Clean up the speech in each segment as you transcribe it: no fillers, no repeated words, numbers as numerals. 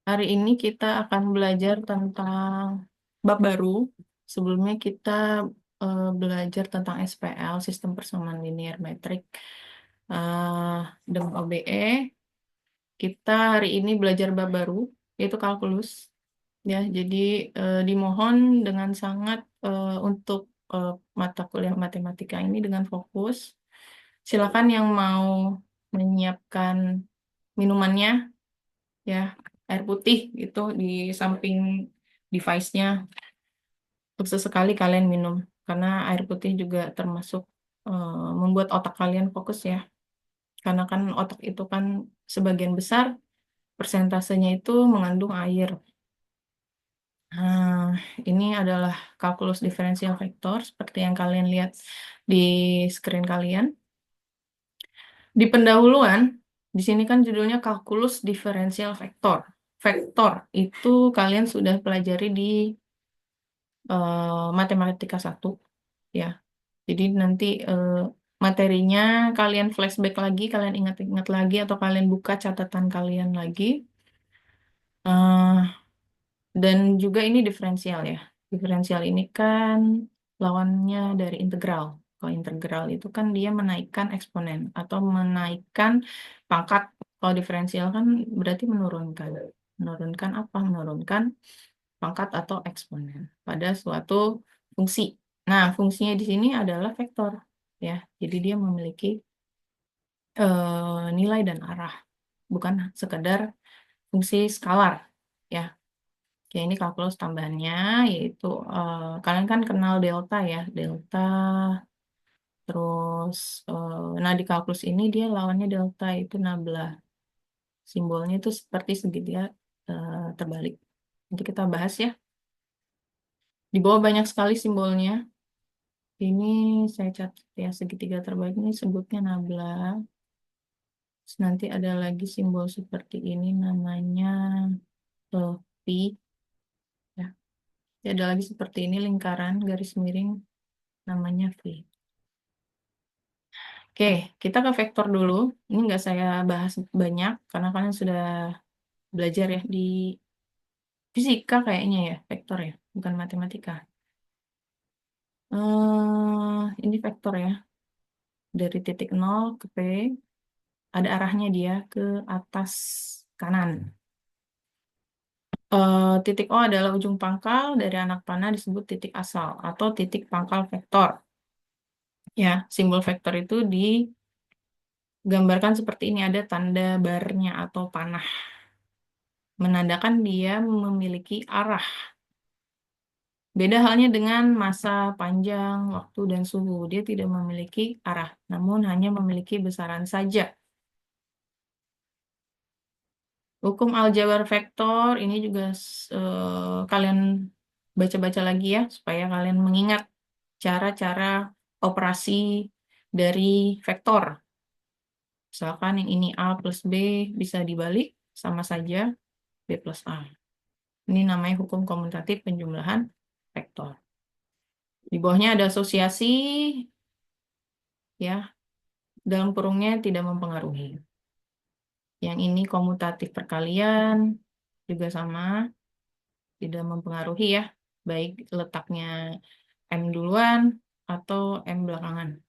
Hari ini kita akan belajar tentang bab baru. Sebelumnya kita belajar tentang SPL, Sistem Persamaan Linear Metrik, dan OBE. Kita hari ini belajar bab baru, yaitu kalkulus. Ya, jadi dimohon dengan sangat untuk mata kuliah matematika ini dengan fokus. Silakan yang mau menyiapkan minumannya, ya, air putih gitu di samping device-nya. Untuk sesekali kalian minum, karena air putih juga termasuk membuat otak kalian fokus ya. Karena kan otak itu kan sebagian besar persentasenya itu mengandung air. Nah, ini adalah kalkulus diferensial vektor seperti yang kalian lihat di screen kalian. Di pendahuluan, di sini kan judulnya kalkulus diferensial vektor. Vektor itu kalian sudah pelajari di matematika 1 ya. Jadi nanti materinya kalian flashback lagi, kalian ingat-ingat lagi atau kalian buka catatan kalian lagi. Eh, dan juga ini diferensial ya. Diferensial ini kan lawannya dari integral. Kalau integral itu kan dia menaikkan eksponen atau menaikkan pangkat. Kalau diferensial kan berarti menurunkan. Menurunkan apa? Menurunkan pangkat atau eksponen pada suatu fungsi. Nah, fungsinya di sini adalah vektor ya. Jadi dia memiliki nilai dan arah, bukan sekedar fungsi skalar ya. Oke, ini kalkulus tambahannya yaitu kalian kan kenal delta ya, delta. Terus nah di kalkulus ini dia lawannya delta itu nabla. Simbolnya itu seperti segitiga terbalik. Nanti kita bahas ya. Di bawah banyak sekali simbolnya. Ini saya catat ya, segitiga terbalik ini sebutnya nabla. Terus nanti ada lagi simbol seperti ini namanya pi. Ya. Jadi ada lagi seperti ini lingkaran garis miring namanya V. Oke, kita ke vektor dulu. Ini nggak saya bahas banyak karena kalian sudah belajar ya di fisika kayaknya ya, vektor ya, bukan matematika. Ini vektor ya, dari titik 0 ke P, ada arahnya dia ke atas kanan. Titik O adalah ujung pangkal dari anak panah disebut titik asal atau titik pangkal vektor. Ya, simbol vektor itu digambarkan seperti ini, ada tanda barnya atau panah. Menandakan dia memiliki arah. Beda halnya dengan masa, panjang, waktu, dan suhu. Dia tidak memiliki arah, namun hanya memiliki besaran saja. Hukum aljabar vektor ini juga kalian baca-baca lagi ya, supaya kalian mengingat cara-cara operasi dari vektor. Misalkan yang ini A plus B bisa dibalik, sama saja B plus A. Ini namanya hukum komutatif penjumlahan vektor. Di bawahnya ada asosiasi, ya, dalam kurungnya tidak mempengaruhi. Yang ini komutatif perkalian, juga sama, tidak mempengaruhi ya, baik letaknya M duluan atau M belakangan.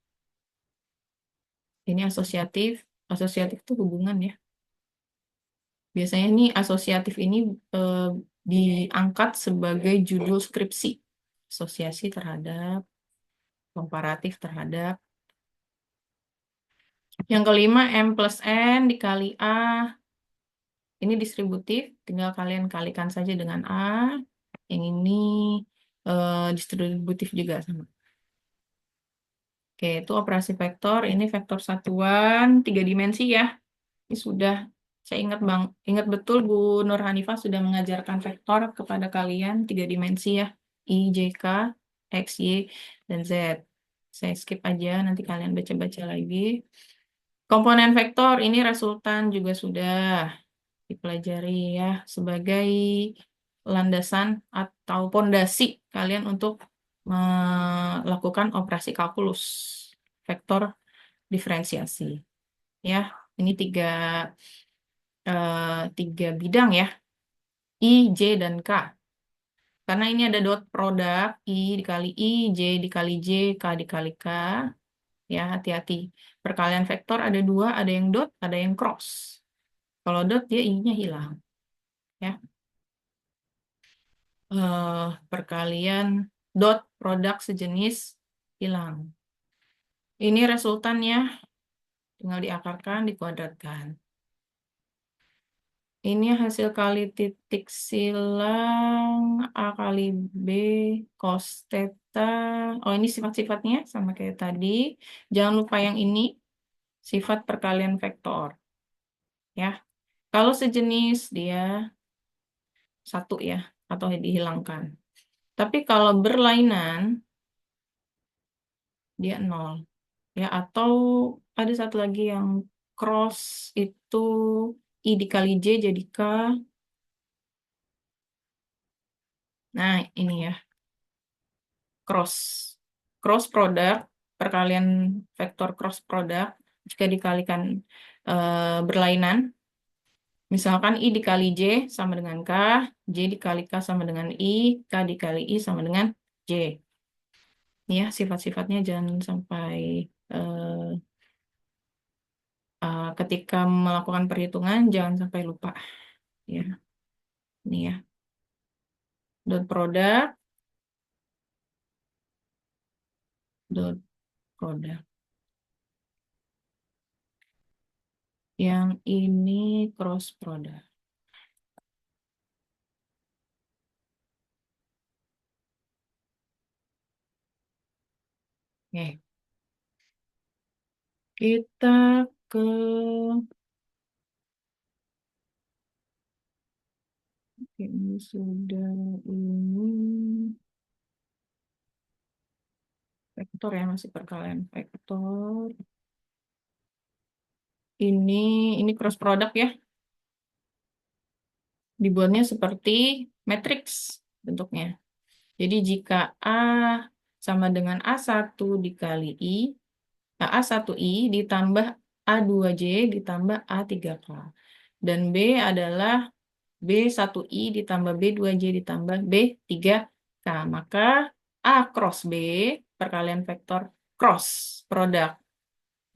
Ini asosiatif, asosiatif itu hubungan ya. Biasanya ini asosiatif ini eh, diangkat sebagai judul skripsi. Asosiasi terhadap, komparatif terhadap. Yang kelima, M plus N dikali A. Ini distributif, tinggal kalian kalikan saja dengan A. Yang ini distributif juga sama. Oke, itu operasi vektor. Ini vektor satuan, 3 dimensi ya. Ini sudah, saya ingat Bang, ingat betul Bu Nur Hanifah sudah mengajarkan vektor kepada kalian 3 dimensi ya. I, J, K, X, Y, dan Z. Saya skip aja, nanti kalian baca-baca lagi. Komponen vektor ini resultan juga sudah dipelajari ya sebagai landasan atau pondasi kalian untuk melakukan operasi kalkulus vektor diferensiasi. Ya, ini tiga bidang ya. I, J, dan K. Karena ini ada dot produk, I dikali I, J dikali J, K dikali K. Ya, hati-hati. Perkalian vektor ada dua, ada yang dot, ada yang cross. Kalau dot, dia I-nya hilang. Ya, perkalian dot produk sejenis hilang. Ini resultannya, tinggal diakarkan, dikuadratkan. Ini hasil kali titik silang A kali B cos theta. Oh, ini sifat-sifatnya sama kayak tadi. Jangan lupa yang ini, sifat perkalian vektor. Ya, kalau sejenis dia satu ya, atau dihilangkan. Tapi kalau berlainan, dia nol. Ya, atau ada satu lagi yang cross itu I dikali J jadi K. Nah, ini ya. Cross produk, perkalian vektor cross produk jika dikalikan berlainan, misalkan I dikali J sama dengan K, J dikali K sama dengan I, K dikali I sama dengan J. Ya, sifat-sifatnya jangan sampai ketika melakukan perhitungan jangan sampai lupa. Ya, ini ya. Dot produk, dot produk. Yang ini cross product. Oke. Kita ke ini sudah ini vektor ya, masih perkalian vektor. Ini cross product ya. Dibuatnya seperti matriks bentuknya. Jadi jika A sama dengan A1 dikali I, A1I ditambah A2J ditambah A3K. Dan B adalah B1I ditambah B2J ditambah B3K. Maka A cross B, perkalian vektor cross produk.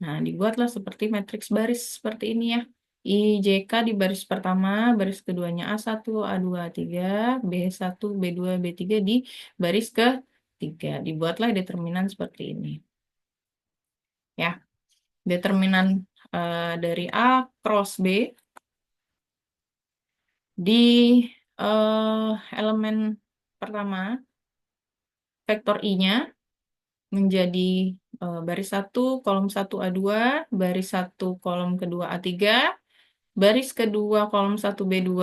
Nah, dibuatlah seperti matriks baris seperti ini ya. IJK di baris pertama, baris keduanya A1, A2, A3, B1, B2, B3 di baris ketiga. Dibuatlah determinan seperti ini. Ya, determinan dari A cross B di elemen pertama, vektor I-nya menjadi baris 1, kolom 1 A2, baris 1, kolom kedua A3, baris kedua, kolom 1 B2,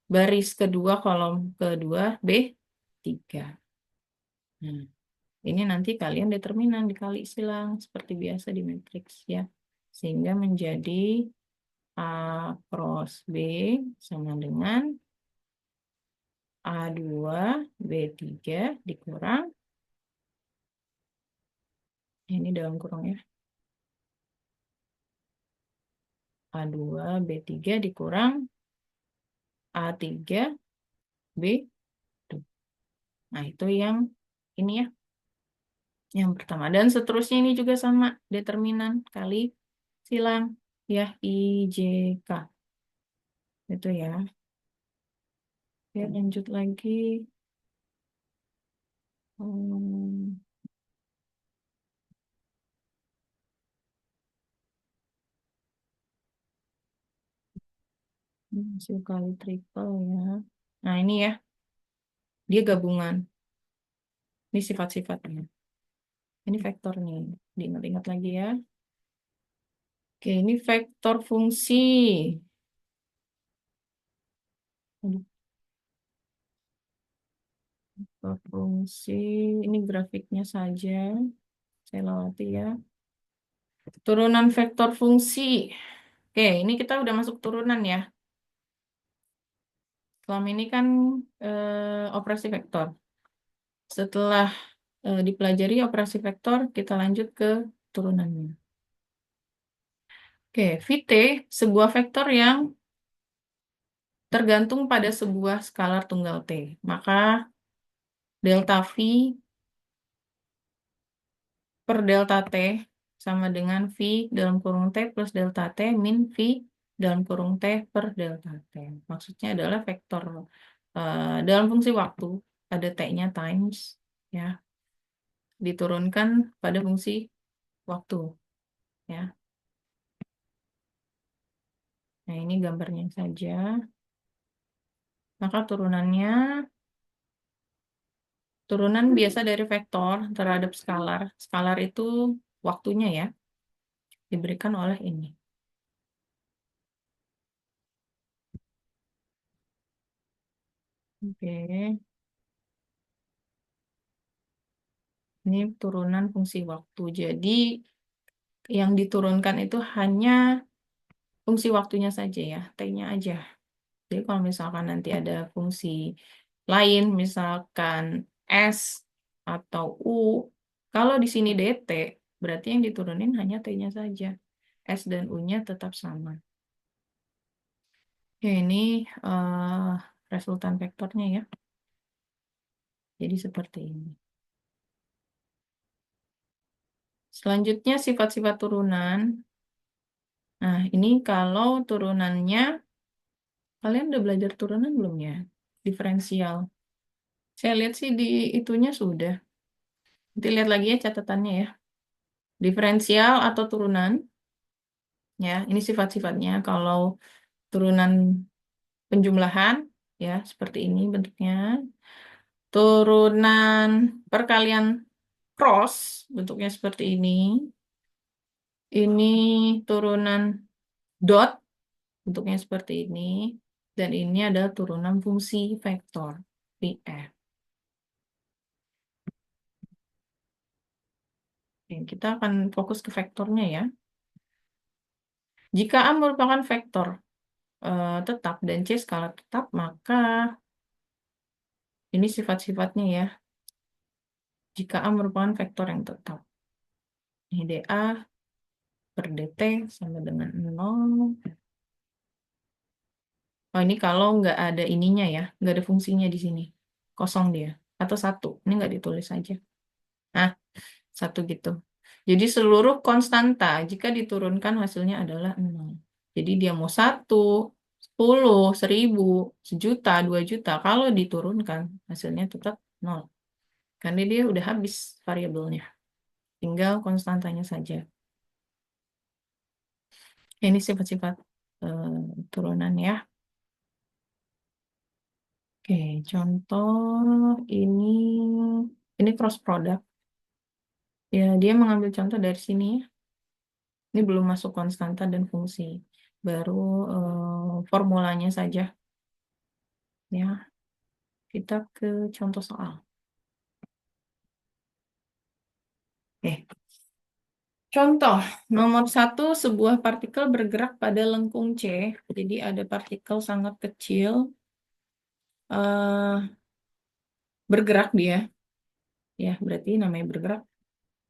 baris kedua, kolom kedua B3. Nah, ini nanti kalian determinan dikali silang, seperti biasa di matriks ya. Sehingga menjadi A cross B sama dengan A2 B3 dikurang, ini dalam kurung ya, A2 B3 dikurang A3 B. Nah, itu yang ini ya, yang pertama. Dan seterusnya ini juga sama, determinan kali silang ya, IJK. Itu ya. Ya, lanjut lagi. Hmm, hasil kali triple ya. Nah, ini ya, dia gabungan. Ini sifat-sifatnya. Ini vektor nih. Diingat-ingat lagi ya. Oke, ini vektor fungsi. Aduh, vektor fungsi. Ini grafiknya saja. Saya lewati ya. Turunan vektor fungsi. Oke, ini kita udah masuk turunan ya. Selama ini kan operasi vektor. Setelah dipelajari operasi vektor, kita lanjut ke turunannya. Oke, Vt sebuah vektor yang tergantung pada sebuah skalar tunggal T. Maka delta V per delta T sama dengan V dalam kurung T plus delta T min V dalam kurung T per delta T. Maksudnya adalah vektor dalam fungsi waktu ada T-nya times ya diturunkan pada fungsi waktu ya. Nah, ini gambarnya saja. Maka turunan biasa dari vektor terhadap skalar. Skalar itu waktunya ya, diberikan oleh ini. Oke, ini turunan fungsi waktu. Jadi yang diturunkan itu hanya fungsi waktunya saja ya, T-nya aja. Jadi kalau misalkan nanti ada fungsi lain, misalkan S atau U, kalau di sini DT, berarti yang diturunin hanya T-nya saja. S dan U-nya tetap sama. Ya, ini resultan vektornya ya. Jadi seperti ini. Selanjutnya sifat-sifat turunan. Nah, ini kalau turunannya, kalian udah belajar turunan belum ya? Diferensial. Saya lihat sih di itunya sudah. Nanti lihat lagi ya catatannya ya. Diferensial atau turunan. Ya, ini sifat-sifatnya. Kalau turunan penjumlahan, ya seperti ini bentuknya. Turunan perkalian cross, bentuknya seperti ini. Ini turunan dot, bentuknya seperti ini. Dan ini adalah turunan fungsi vektor, VF. Oke, kita akan fokus ke vektornya ya. Jika A merupakan vektor tetap dan C skala tetap, maka ini sifat-sifatnya ya. Jika A merupakan vektor yang tetap. Ini dA per dt sama dengan 0. Oh, ini kalau nggak ada ininya ya, nggak ada fungsinya di sini. Kosong dia. Atau satu. Ini nggak ditulis aja. Nah, satu gitu. Jadi seluruh konstanta jika diturunkan hasilnya adalah 0. Jadi dia mau 1, 10, 1000, sejuta, 2 juta. Kalau diturunkan hasilnya tetap 0. Karena dia udah habis variabelnya. Tinggal konstantanya saja. Ini sifat-sifat turunan ya. Oke, contoh ini cross product. Ya, dia mengambil contoh dari sini. Ini belum masuk konstanta dan fungsi. Baru formulanya saja. Ya, kita ke contoh soal. Oke. Contoh, nomor 1, sebuah partikel bergerak pada lengkung C. Jadi ada partikel sangat kecil. Bergerak dia. Ya, berarti namanya bergerak.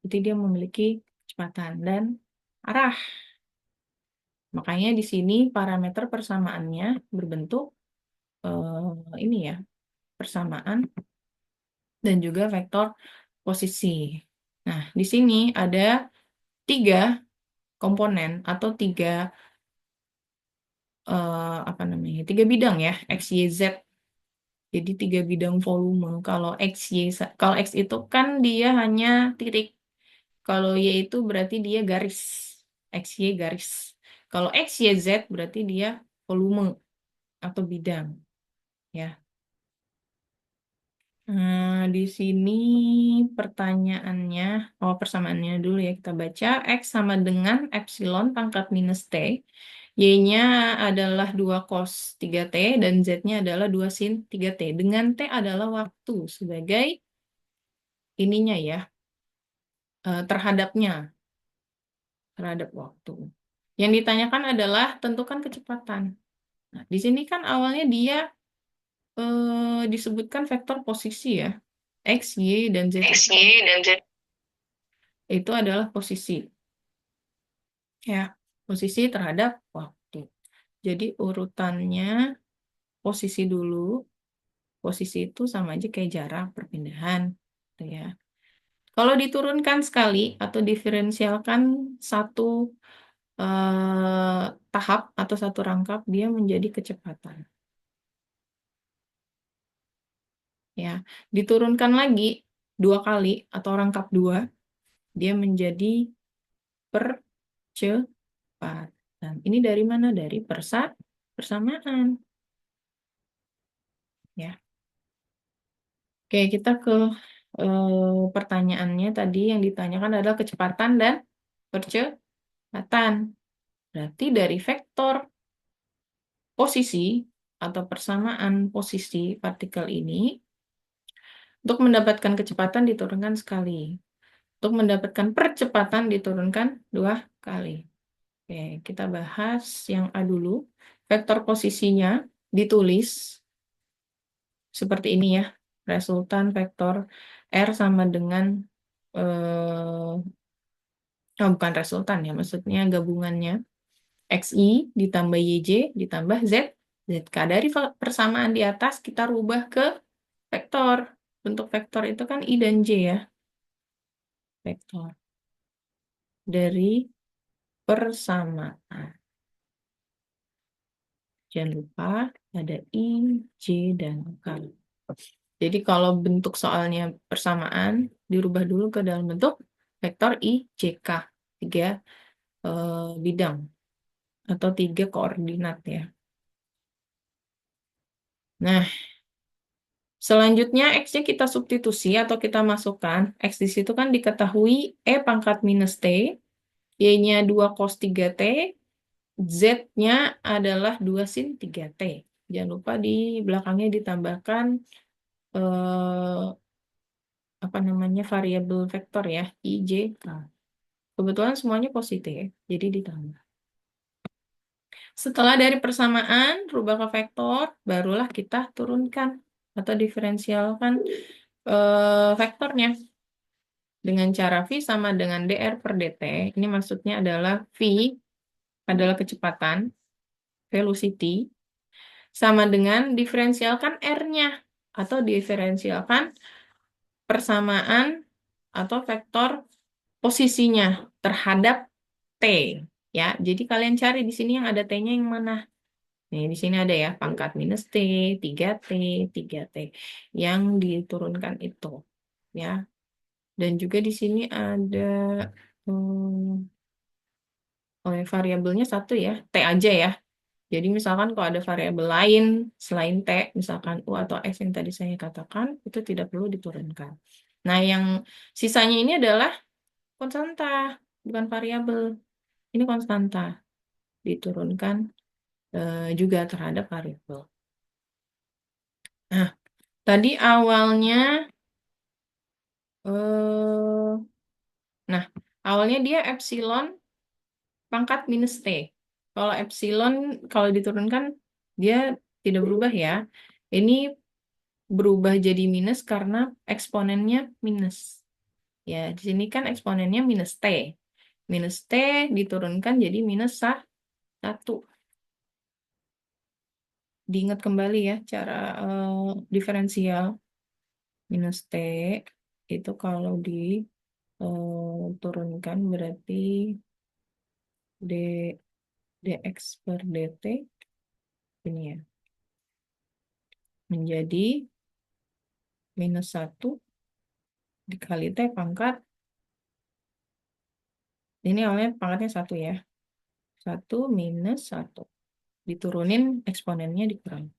Jadi dia memiliki kecepatan dan arah. Makanya di sini parameter persamaannya berbentuk ini ya, persamaan dan juga vektor posisi. Nah, di sini ada 3 komponen atau 3 apa namanya? 3 bidang ya, X, Y, Z. Jadi 3 bidang volume. Kalau X itu kan dia hanya titik. Kalau Y itu berarti dia garis. X, Y garis. Kalau X, Y, Z berarti dia volume atau bidang. Ya. Di sini pertanyaannya, persamaannya dulu ya kita baca. X sama dengan epsilon pangkat minus T. Y-nya adalah 2 cos 3T dan Z-nya adalah 2 sin 3T. Dengan T adalah waktu sebagai ininya ya, terhadap waktu. Yang ditanyakan adalah tentukan kecepatan. Nah, di sini kan awalnya dia disebutkan vektor posisi ya. X, Y, dan Z. X, Y, dan Z. Itu adalah posisi. Ya, posisi terhadap waktu. Jadi urutannya posisi dulu. Posisi itu sama aja kayak jarak perpindahan, gitu ya. Kalau diturunkan sekali atau diferensialkan satu tahap atau satu rangkap, dia menjadi kecepatan. Ya, diturunkan lagi 2 kali atau rangkap 2, dia menjadi percepatan. Ini dari mana? Dari persamaan. Ya, oke, kita ke pertanyaannya tadi yang ditanyakan adalah kecepatan dan percepatan. Berarti dari vektor posisi atau persamaan posisi partikel ini, untuk mendapatkan kecepatan diturunkan sekali. Untuk mendapatkan percepatan diturunkan 2 kali. Oke, kita bahas yang A dulu. Vektor posisinya ditulis seperti ini ya. Resultan vektor R sama dengan bukan resultan ya, maksudnya gabungannya XI ditambah YJ ditambah ZK. Dari persamaan di atas kita rubah ke vektor. Bentuk vektor itu kan I dan J ya. Vektor dari persamaan. Jangan lupa ada I, J, dan K. Jadi kalau bentuk soalnya persamaan, dirubah dulu ke dalam bentuk vektor I, J, K. 3 bidang atau 3 koordinat ya. Nah, selanjutnya X-nya kita substitusi atau kita masukkan. X di situ kan diketahui E pangkat minus T, Y-nya 2 cos 3T, Z-nya adalah 2 sin 3T. Jangan lupa di belakangnya ditambahkan apa namanya variabel vektor ya, I, J, K. Kebetulan semuanya positif, jadi ditambah. Setelah dari persamaan, rubah ke vektor, barulah kita turunkan atau diferensialkan vektornya. Dengan cara V sama dengan dr per dt. Ini maksudnya adalah V adalah kecepatan, velocity, sama dengan diferensialkan R-nya atau diferensialkan persamaan atau vektor posisinya terhadap T. Ya, jadi kalian cari di sini yang ada T-nya yang mana. Nih, di sini ada ya, pangkat minus T, 3T, 3T. Yang diturunkan itu. Ya, dan juga di sini ada variabelnya satu ya, T aja ya. Jadi misalkan kalau ada variabel lain selain T, misalkan U atau X yang tadi saya katakan, itu tidak perlu diturunkan. Nah, yang sisanya ini adalah konstanta, bukan variabel. Ini konstanta, diturunkan juga terhadap variabel. Nah, tadi awalnya, eh, nah, awalnya dia epsilon pangkat minus T. Kalau epsilon, kalau diturunkan, dia tidak berubah ya. Ini berubah jadi minus karena eksponennya minus. Ya, di sini kan eksponennya minus T. Minus T diturunkan jadi minus 1. Diingat kembali ya cara diferensial. Minus T itu kalau diturunkan berarti D, dx per dt ini ya. Menjadi minus 1 dikali T pangkat. Ini awalnya pangkatnya 1 ya. 1 minus 1. Diturunin eksponennya dikurang.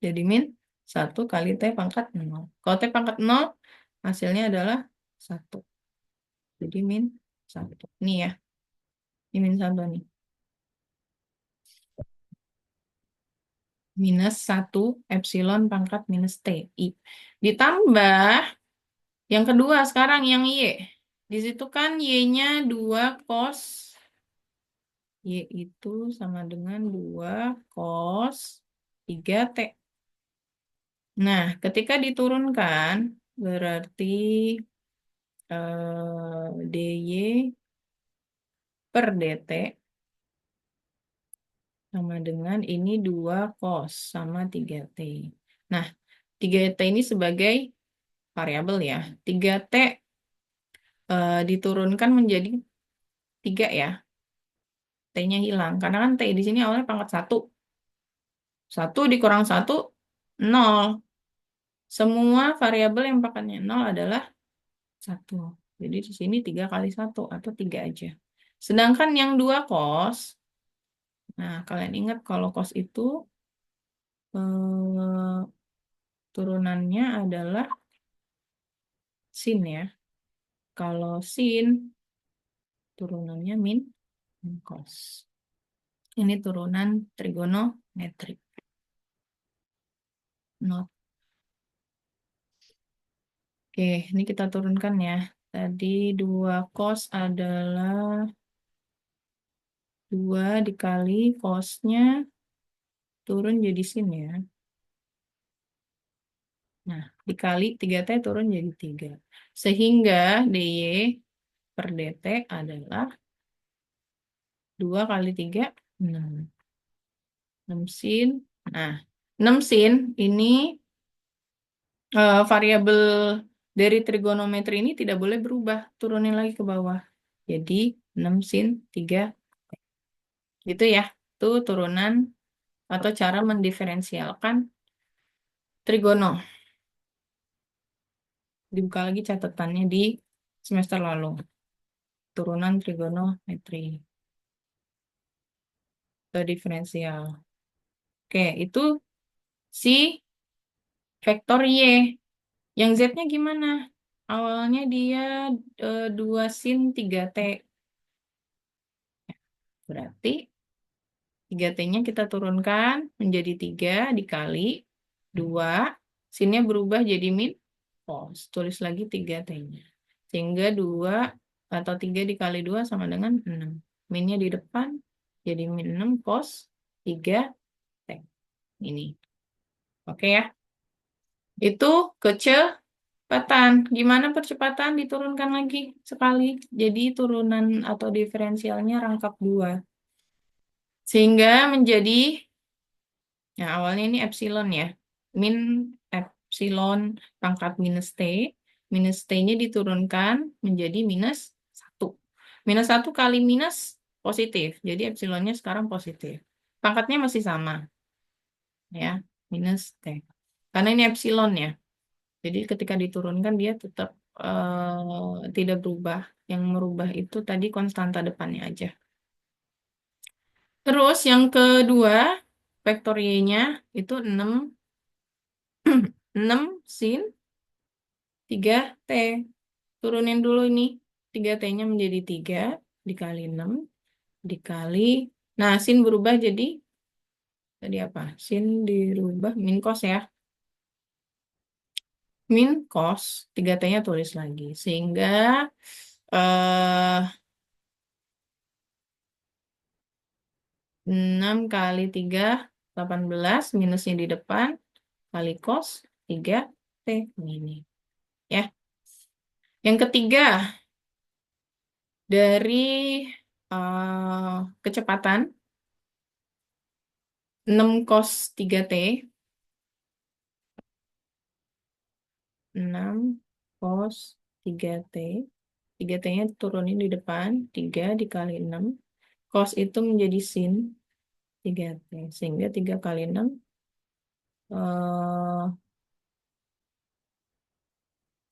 Jadi min 1 kali T pangkat 0. Kalau T pangkat 0, hasilnya adalah 1. Jadi min 1. Ini ya. Ini min 1 nih. Minus 1 epsilon pangkat minus T. I. Ditambah yang kedua sekarang yang Y. Di situ kan Y-nya 2 cos. Y itu sama dengan 2 cos 3T. Nah, ketika diturunkan, berarti dy per dt sama dengan ini 2 cos sama 3T. Nah, 3T ini sebagai variabel ya. 3T diturunkan menjadi 3 ya. T-nya hilang. Karena kan T di sini awalnya pangkat 1. 1 dikurang 1, 0. Semua variabel yang pangkatnya 0 adalah 1. Jadi di sini 3 kali 1 atau 3 aja. Sedangkan yang 2 cos, nah kalian ingat kalau cos itu eh, turunannya adalah sin ya. Kalau sin turunannya min cos. Ini turunan trigonometrik. Not. Oke, ini kita turunkan ya. Tadi 2 cos adalah 2 dikali cosnya turun jadi sin ya. Nah, dikali 3T turun jadi 3. Sehingga DY per DT adalah 2 kali 3, 6. 6 sin. Nah, 6 sin ini variabel dari trigonometri ini tidak boleh berubah. Turunin lagi ke bawah. Jadi 6 sin 3. Gitu ya. Itu turunan atau cara mendiferensialkan trigono. Dibuka lagi catatannya di semester lalu. Turunan trigonometri atau diferensial. Oke, itu si vektor Y. Yang Z-nya gimana? Awalnya dia 2 sin 3T. Berarti 3T-nya kita turunkan menjadi 3 dikali 2. Sinnya berubah jadi min cos. Tulis lagi 3T-nya. Sehingga 2 atau 3 dikali 2 sama dengan 6. Minnya di depan jadi min 6 cos 3T. Ini. Oke ya. Itu kecepatan. Gimana percepatan? Diturunkan lagi sekali. Jadi turunan atau diferensialnya rangkap 2. Sehingga menjadi, ya awalnya ini epsilon ya. Min epsilon pangkat minus T. Minus T-nya diturunkan menjadi minus 1. Minus 1 kali minus positif. Jadi epsilonnya sekarang positif. Pangkatnya masih sama. Ya, minus T. Karena ini epsilon ya. Jadi ketika diturunkan dia tetap tidak berubah. Yang merubah itu tadi konstanta depannya aja. Terus yang kedua, vektor Y-nya itu 6, 6 sin 3T. Turunin dulu ini. 3T-nya menjadi 3 dikali 6 dikali. Nah, sin berubah jadi tadi apa? Sin dirubah min cos ya. Min cos 3T-nya tulis lagi. Sehingga eh 6 kali 3, 18. Minusnya di depan. Kali cos 3T. Ini. Ya. Yang ketiga, dari kecepatan 6 cos 3T. 6 cos 3T. 3T-nya turunin di depan. 3 dikali 6. Cos itu menjadi sin 3T. Sehingga 3 kali 6 eh,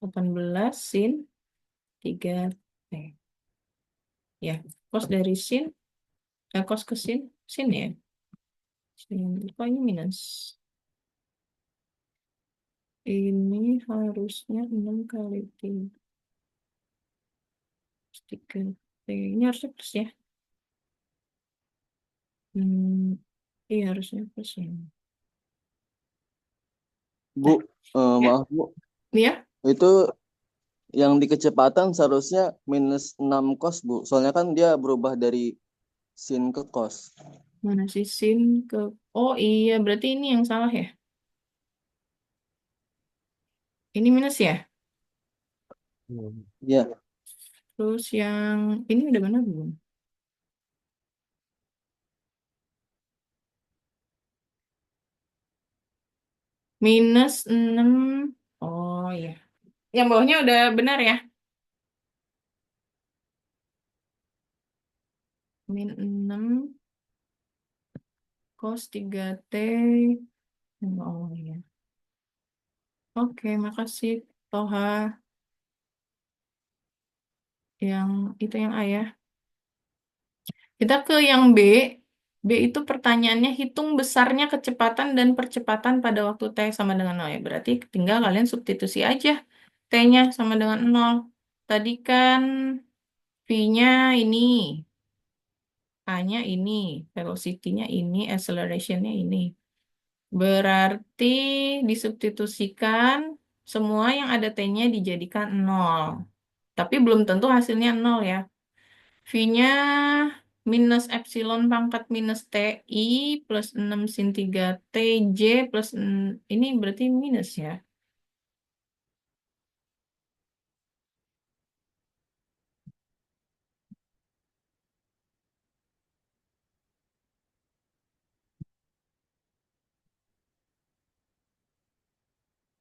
18 sin 3T. Ya, cos dari sin, cos ke sin ya. Sin, kok ini minus? Ini harusnya 6 kali 3T. Ini harusnya plus ya. Iya harusnya plus ya. Bu, Ya, maaf Bu, ya. itu yang di kecepatan seharusnya minus 6 cos Bu. Soalnya kan dia berubah dari sin ke cos. Mana sih sin ke... Oh iya, berarti ini yang salah ya? Ini minus ya? Ya, Terus yang... Ini udah benar belum? -6. Oh iya. Yang bawahnya udah benar ya? -6 cos 3T. Oh iya. Oke, makasih Toha. Yang itu yang A ya. Kita ke yang B. B itu pertanyaannya hitung besarnya kecepatan dan percepatan pada waktu T sama dengan 0 ya. Berarti tinggal kalian substitusi aja. T-nya sama dengan 0. Tadi kan V-nya ini, A-nya ini, velocity-nya ini, acceleration-nya ini. Berarti disubstitusikan semua yang ada T-nya dijadikan 0. Tapi belum tentu hasilnya 0 ya. V-nya minus epsilon pangkat minus TI plus 6 sin 3 TJ plus ini berarti minus ya.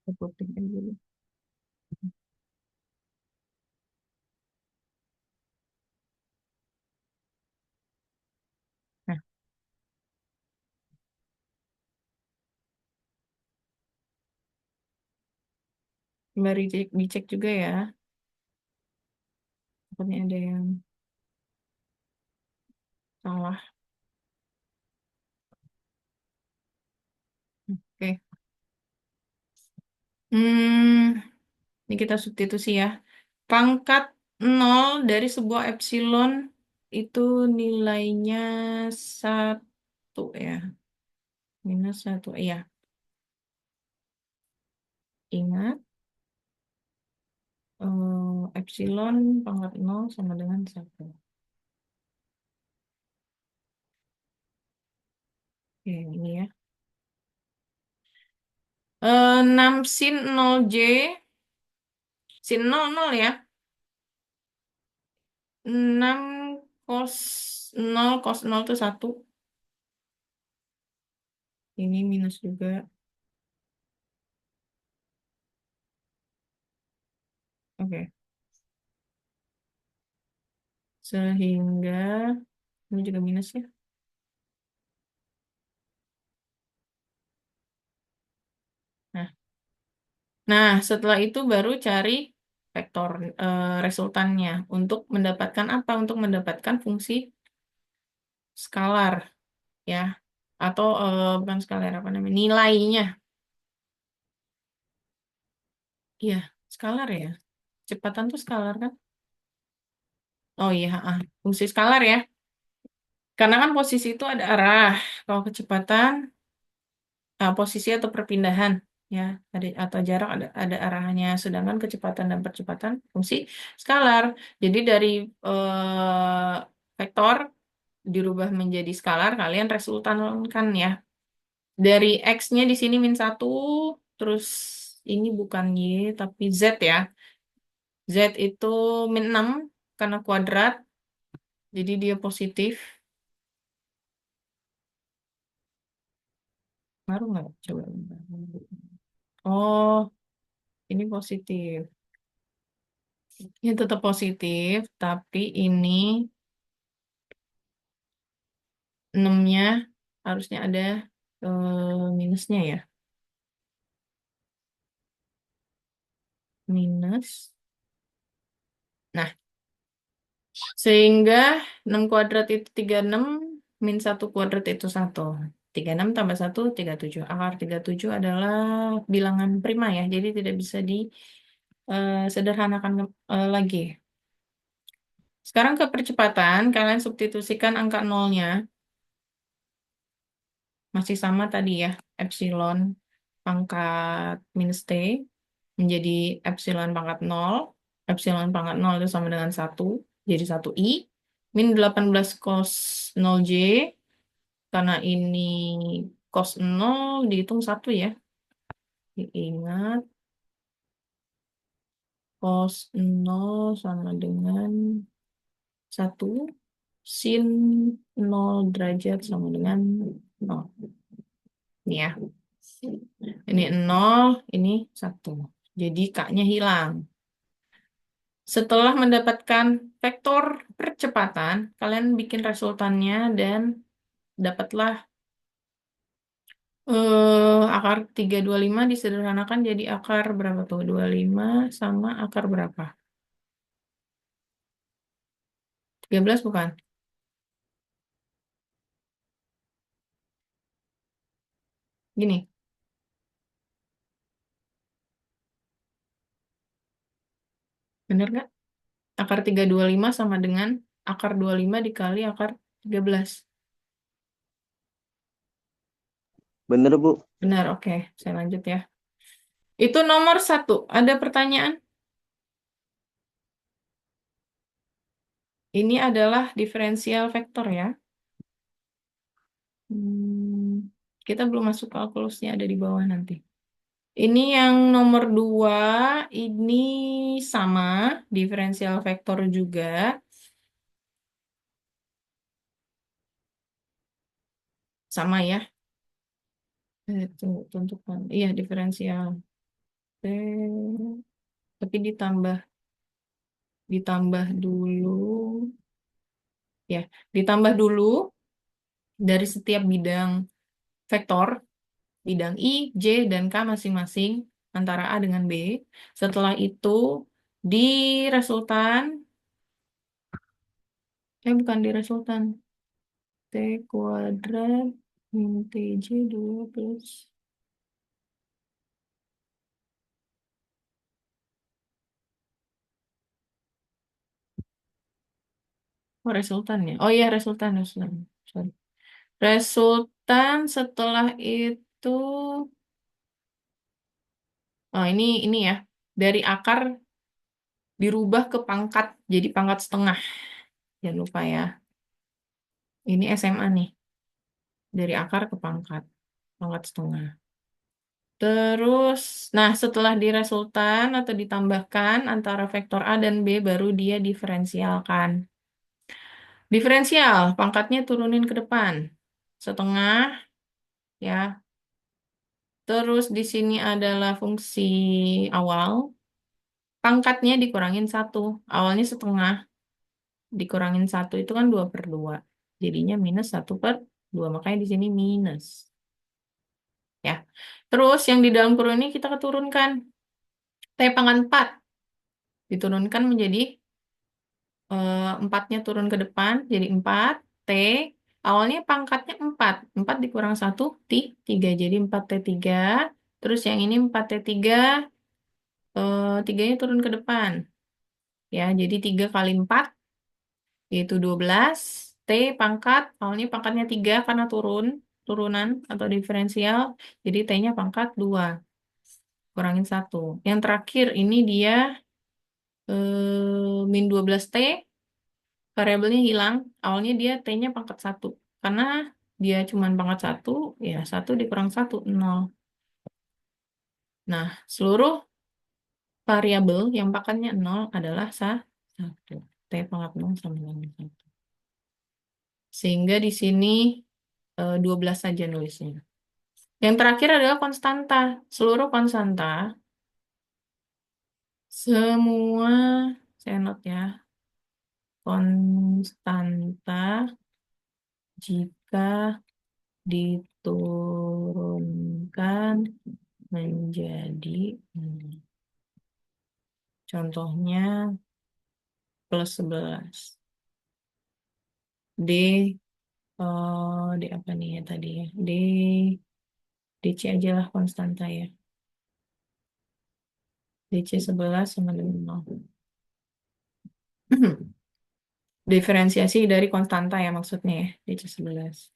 Aku pikir dulu. Nah, mari dicek juga ya. Takutnya ada yang salah. Oke. Ini kita substitusi ya. Pangkat 0 dari sebuah epsilon itu nilainya 1 ya. -1. Iya, ingat. Epsilon pangkat 0 sama dengan 1. Oke, ini ya. 6 sin 0J. Sin 0, 0 ya. 6 cos 0, cos 0 itu 1. Ini minus juga. Oke. Sehingga ini juga minus ya. Nah, setelah itu baru cari vektor resultannya untuk mendapatkan apa? Untuk mendapatkan fungsi skalar ya, atau bukan skalar apa namanya? Nilainya. Iya, skalar ya. Kecepatan tuh skalar kan? Oh iya, fungsi skalar ya. Karena kan posisi itu ada arah. Kalau kecepatan, posisi atau perpindahan ya, atau jarak ada arahnya. Sedangkan kecepatan dan percepatan fungsi skalar. Jadi dari vektor dirubah menjadi skalar, kalian resultankan ya. Dari X-nya di sini -1, terus ini bukan Y, tapi Z ya. Z itu -6 karena kuadrat, jadi dia positif. Ngaruh nggak? Coba. Oh, ini positif. Ini tetap positif, tapi ini 6-nya harusnya ada minusnya ya. Minus. Nah, sehingga 6 kuadrat itu 36, -1 kuadrat itu 1. 36 tambah 1, 37. Akar 37 adalah bilangan prima ya, jadi tidak bisa disederhanakan lagi. Sekarang ke percepatan, kalian substitusikan angka nolnya, masih sama tadi ya, epsilon pangkat minus T menjadi epsilon pangkat 0. Epsilon pangkat 0 itu sama dengan 1, jadi 1i. Min 18 cos 0J, karena ini cos 0 dihitung 1 ya. Diingat, cos 0 sama dengan 1. Sin 0 derajat sama dengan 0. Ini ya. Ini 0, ini 1. Jadi K-nya hilang. Setelah mendapatkan vektor percepatan, kalian bikin resultannya dan dapatlah akar 325 disederhanakan jadi akar berapa tuh? 25 sama akar berapa? 13 bukan? Gini, bener nggak? Akar 325 sama dengan akar 25 dikali akar 13. Bener, Bu. Benar, oke. Saya lanjut ya. Itu nomor 1. Ada pertanyaan? Ini adalah diferensial vektor ya. Hmm, kita belum masuk kalkulusnya, ada di bawah nanti. Ini yang nomor 2, ini sama, diferensial vektor juga. Sama ya. Itu tentukan. Iya, diferensial. Tapi ditambah dulu. Ya, ditambah dulu dari setiap bidang vektor, bidang I, J, dan K masing-masing antara A dengan B. Setelah itu di resultan, bukan di resultan, T kuadrat min TJ 2 plus, oh resultan ya. Oh iya resultan. Sorry. Resultan setelah itu, oh ini ya, dari akar dirubah ke pangkat, jadi pangkat setengah. Jangan lupa ya. Ini SMA nih. Dari akar ke pangkat setengah. Terus, nah setelah diresultan atau ditambahkan antara vektor A dan B, baru dia diferensialkan. Diferensial, pangkatnya turunin ke depan. Setengah, ya. Terus di sini adalah fungsi awal. Pangkatnya dikurangin 1. Awalnya setengah, dikurangin 1 itu kan 2/2. Jadinya minus 1/2. Makanya di sini minus. Ya. Terus yang di dalam kurung ini kita keturunkan. T pangkat 4 diturunkan menjadi 4-nya turun ke depan jadi 4. T awalnya pangkatnya 4. 4 dikurang 1 3. Jadi 4T3. Terus yang ini 4T3, 3-nya turun ke depan. Ya, jadi 3 kali 4 yaitu 12. T pangkat awalnya pangkatnya 3 karena turunan atau diferensial. Jadi T-nya pangkat 2. Kurangin 1. Yang terakhir ini dia min 12T, variabelnya hilang. Awalnya dia T-nya pangkat 1. Karena dia cuma pangkat 1, ya 1 dikurang 1, 0. Nah, seluruh variabel yang pangkatnya 0 adalah 1. T pangkat 0 sama dengan 1. Sehingga di sini 12 saja nulisnya. Yang terakhir adalah konstanta. Seluruh konstanta, semua, saya note ya, konstanta jika diturunkan menjadi contohnya plus 11. D, D apa nih ya tadi ya? DC aja lah konstanta ya. DC 11 sama dengan 0. Diferensiasi dari konstanta ya maksudnya ya, DC 11.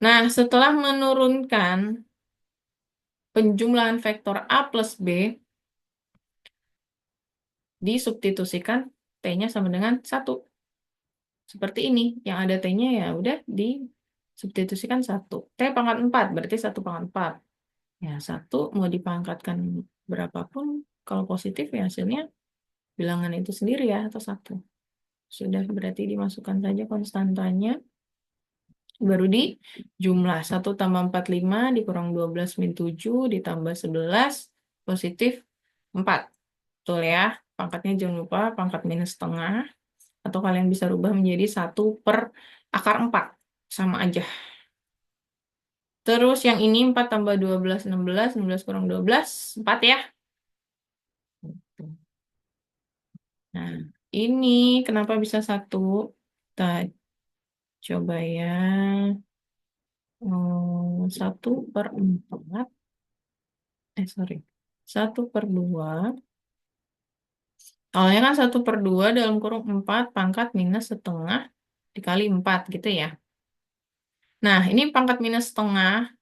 Nah, setelah menurunkan penjumlahan vektor A plus B, disubstitusikan T-nya sama dengan 1. Seperti ini, yang ada T-nya ya udah disubstitusikan 1. T pangkat 4, berarti 1 pangkat 4. Ya, 1 mau dipangkatkan berapapun, kalau positif ya hasilnya bilangan itu sendiri ya, atau 1. Sudah berarti dimasukkan saja konstantanya. Baru di jumlah 1 tambah 45 dikurang 12 min 7 ditambah 11 positif 4. Betul ya. Pangkatnya jangan lupa pangkat minus setengah. Atau kalian bisa rubah menjadi 1/akar 4. Sama aja. Terus yang ini 4 tambah 12, 16. 16 kurang 12, 4 ya. Nah, ini kenapa bisa 1? Kita coba ya. 1/4. Sorry. 1/2. Awalnya kan 1/2 dalam kurung 4 pangkat minus setengah dikali 4 gitu ya. Nah, ini pangkat minus setengah.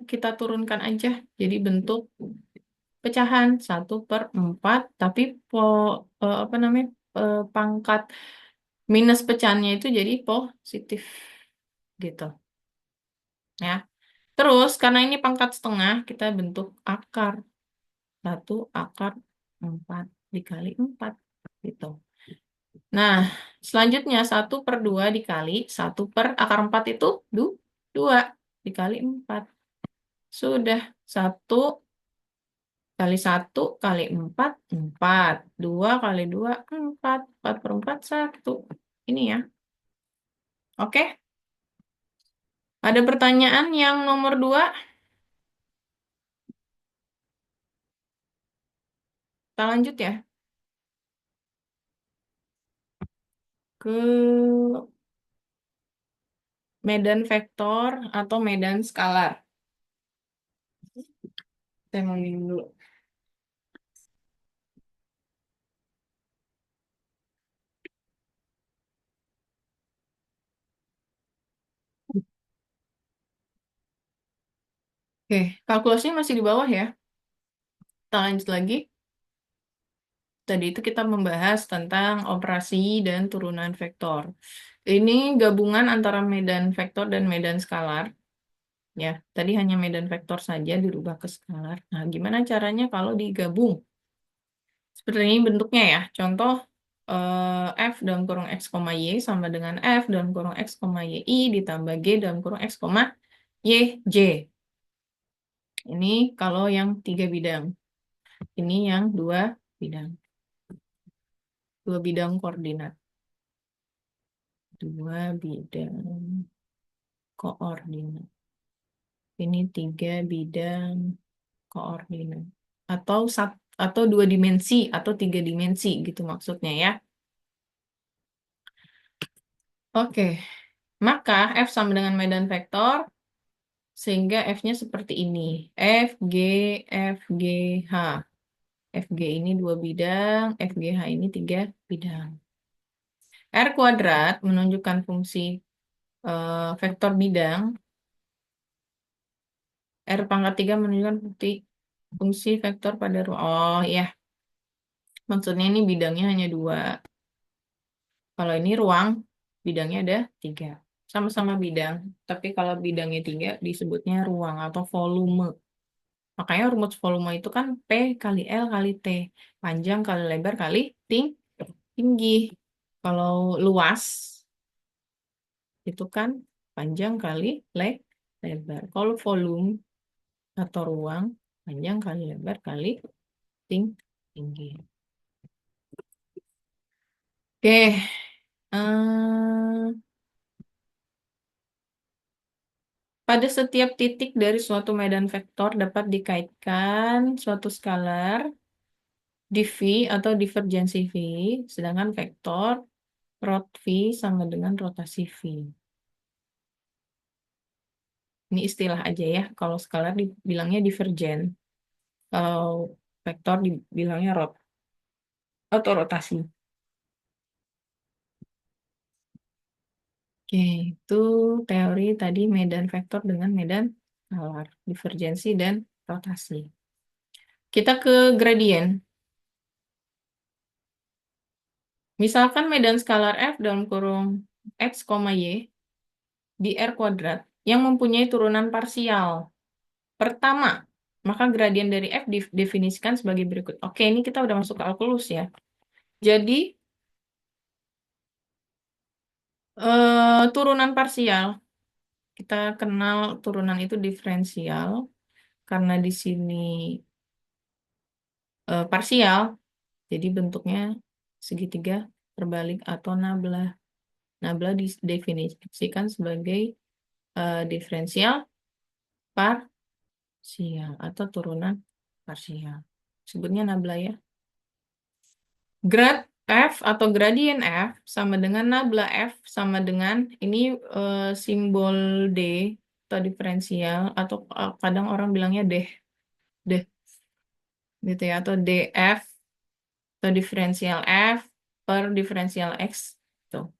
Kita turunkan aja. Jadi bentuk pecahan 1/4. Tapi apa namanya, pangkat minus pecahannya itu jadi positif gitu ya. Terus karena ini pangkat setengah, kita bentuk akar. 1/4 dikali 4 gitu. Nah, selanjutnya 1/2 dikali 1/akar 4 itu 2 dikali 4. Sudah 1 kali 1 kali 4 4. 2 kali 2 4. 4/4 1. Ini ya. Oke. Ada pertanyaan yang nomor 2? Kita lanjut ya ke medan vektor atau medan skalar. Saya mau minum dulu. Oke, kalkulasinya masih di bawah ya. Kita lanjut lagi. Tadi itu kita membahas tentang operasi dan turunan vektor. Ini gabungan antara medan vektor dan medan skalar. Ya, tadi hanya medan vektor saja dirubah ke skalar. Nah, gimana caranya kalau digabung? Seperti ini bentuknya ya. Contoh F dalam kurung X, Y sama dengan F dalam kurung X, Y, ditambah G dalam kurung X, Y, J. Ini kalau yang 3 bidang. Ini yang 2 bidang. 2 bidang koordinat. 2 bidang koordinat. Ini 3 bidang koordinat. Atau 2 dimensi atau 3 dimensi gitu maksudnya ya. Oke, maka F sama dengan medan vektor sehingga F-nya seperti ini. F, G, F, G, H. F, G ini 2 bidang, F, G, H ini 3 bidang. R kuadrat menunjukkan fungsi vektor bidang. R pangkat 3 menunjukkan fungsi vektor pada ruang. Oh ya, maksudnya ini bidangnya hanya 2. Kalau ini ruang, bidangnya ada 3. Sama-sama bidang, tapi kalau bidangnya 3 disebutnya ruang atau volume. Makanya rumus volume itu kan P kali L kali T. Panjang kali lebar kali tinggi. Kalau luas, itu kan panjang kali lebar. Kalau volume atau ruang, panjang kali lebar kali tinggi. Oke. Pada setiap titik dari suatu medan vektor dapat dikaitkan suatu skalar dV atau divergensi V, sedangkan vektor rot V sama dengan rotasi V. Ini istilah aja ya, kalau skalar dibilangnya divergen, kalau vektor dibilangnya rot atau rotasi. Oke, itu teori tadi medan vektor dengan medan skalar, divergensi dan rotasi. Kita ke gradien. Misalkan medan skalar F dalam kurung X, Y di R kuadrat yang mempunyai turunan parsial. Pertama, maka gradien dari F didefinisikan sebagai berikut. Oke, ini kita udah masuk ke kalkulus ya. Jadi, turunan parsial Kita kenal turunan itu diferensial karena di sini parsial, jadi bentuknya segitiga terbalik atau nabla. Nabla didefinisikan sebagai diferensial parsial atau turunan parsial. Sebutnya nabla ya. Grad F atau gradien F sama dengan nabla F sama dengan ini simbol D atau diferensial atau kadang orang bilangnya D gitu ya, atau DF atau diferensial F per diferensial X tuh.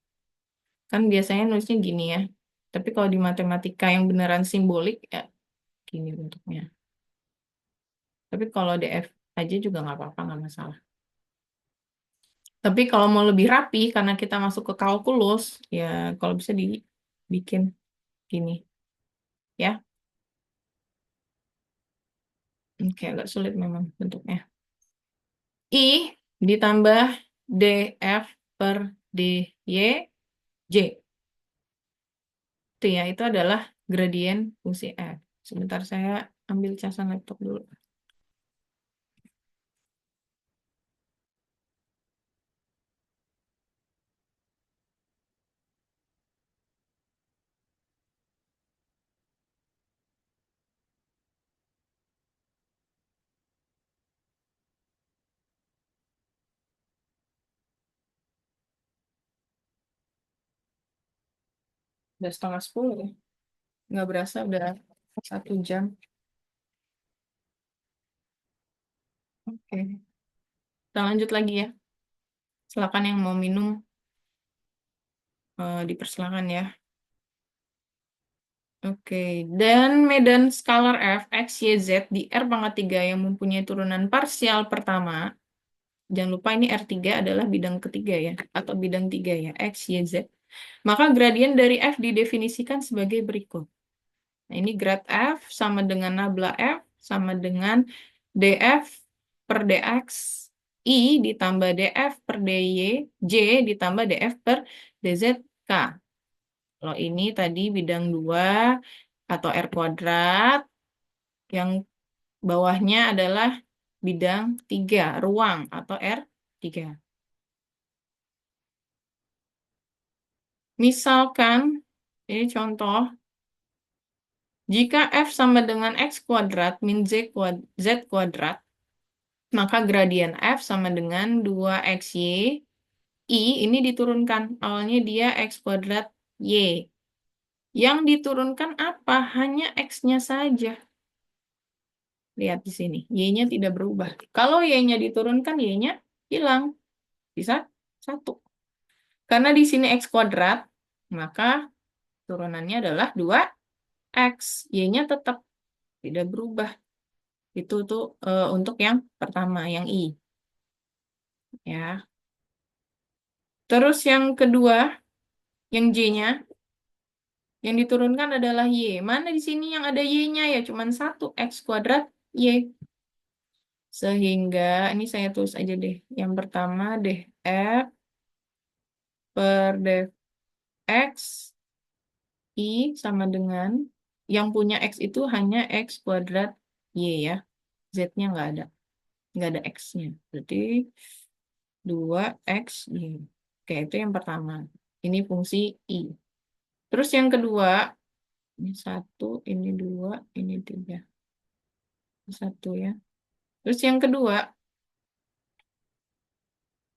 Kan biasanya nulisnya gini ya. Tapi kalau di matematika yang beneran simbolik ya gini bentuknya. Tapi kalau DF aja juga nggak apa-apa, nggak masalah. Tapi kalau mau lebih rapi, karena kita masuk ke kalkulus, ya kalau bisa dibikin gini, ya. Oke, agak sulit memang bentuknya. I ditambah DF per DY, J. Itu ya, itu adalah gradien fungsi F. Sebentar saya ambil casan laptop dulu. Udah setengah 10 ya. Nggak berasa udah 1 jam. Oke, kita lanjut lagi ya. Silakan yang mau minum, dipersilakan ya. Oke, dan medan skalar F, X, Y, Z di R pangkat 3 yang mempunyai turunan parsial pertama, jangan lupa ini R3 adalah bidang ketiga ya, atau bidang 3 ya, X, Y, Z. Maka gradien dari F didefinisikan sebagai berikut. Nah, ini grad F sama dengan nabla F sama dengan dF per dx I ditambah dF per dy, J ditambah dF per dzk. Kalau ini tadi bidang 2 atau R kuadrat, yang bawahnya adalah bidang 3, ruang atau R3. Misalkan, ini contoh, jika F sama dengan X kuadrat min Z kuadrat, maka gradien F sama dengan 2xy, I ini diturunkan. Awalnya dia X kuadrat Y. Yang diturunkan apa? Hanya X-nya saja. Lihat di sini. Y-nya tidak berubah. Kalau Y-nya diturunkan, Y-nya hilang. Bisa 1. Karena di sini X kuadrat, maka turunannya adalah 2x. Y-nya tetap tidak berubah. Itu tuh untuk yang pertama, yang I. Ya. Terus yang kedua, yang J-nya, yang diturunkan adalah Y. Mana di sini yang ada Y-nya ya? Cuman 1, X kuadrat Y. Sehingga, ini saya tulis aja deh. Yang pertama, df per df x I sama dengan, yang punya X itu hanya X kuadrat Y ya. Z-nya nggak ada. Nggak ada X-nya. Berarti 2x Y. Oke, itu yang pertama. Ini fungsi I. Terus yang kedua, ini 1, ini 2, ini 3. 1 ya. Terus yang kedua,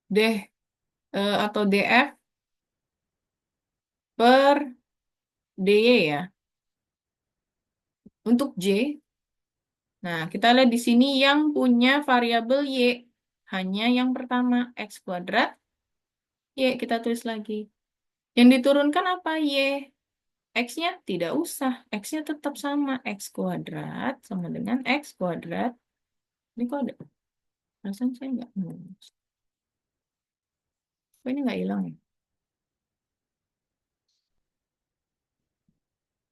D atau DF per DY ya. Untuk J, nah kita lihat di sini yang punya variabel Y. Hanya yang pertama, X kuadrat, Y. Kita tulis lagi. Yang diturunkan apa? Y. X-nya tidak usah. X-nya tetap sama. X kuadrat sama dengan X kuadrat. Ini kok ada? Rasanya saya nggak nulis. Kok ini nggak hilang ya?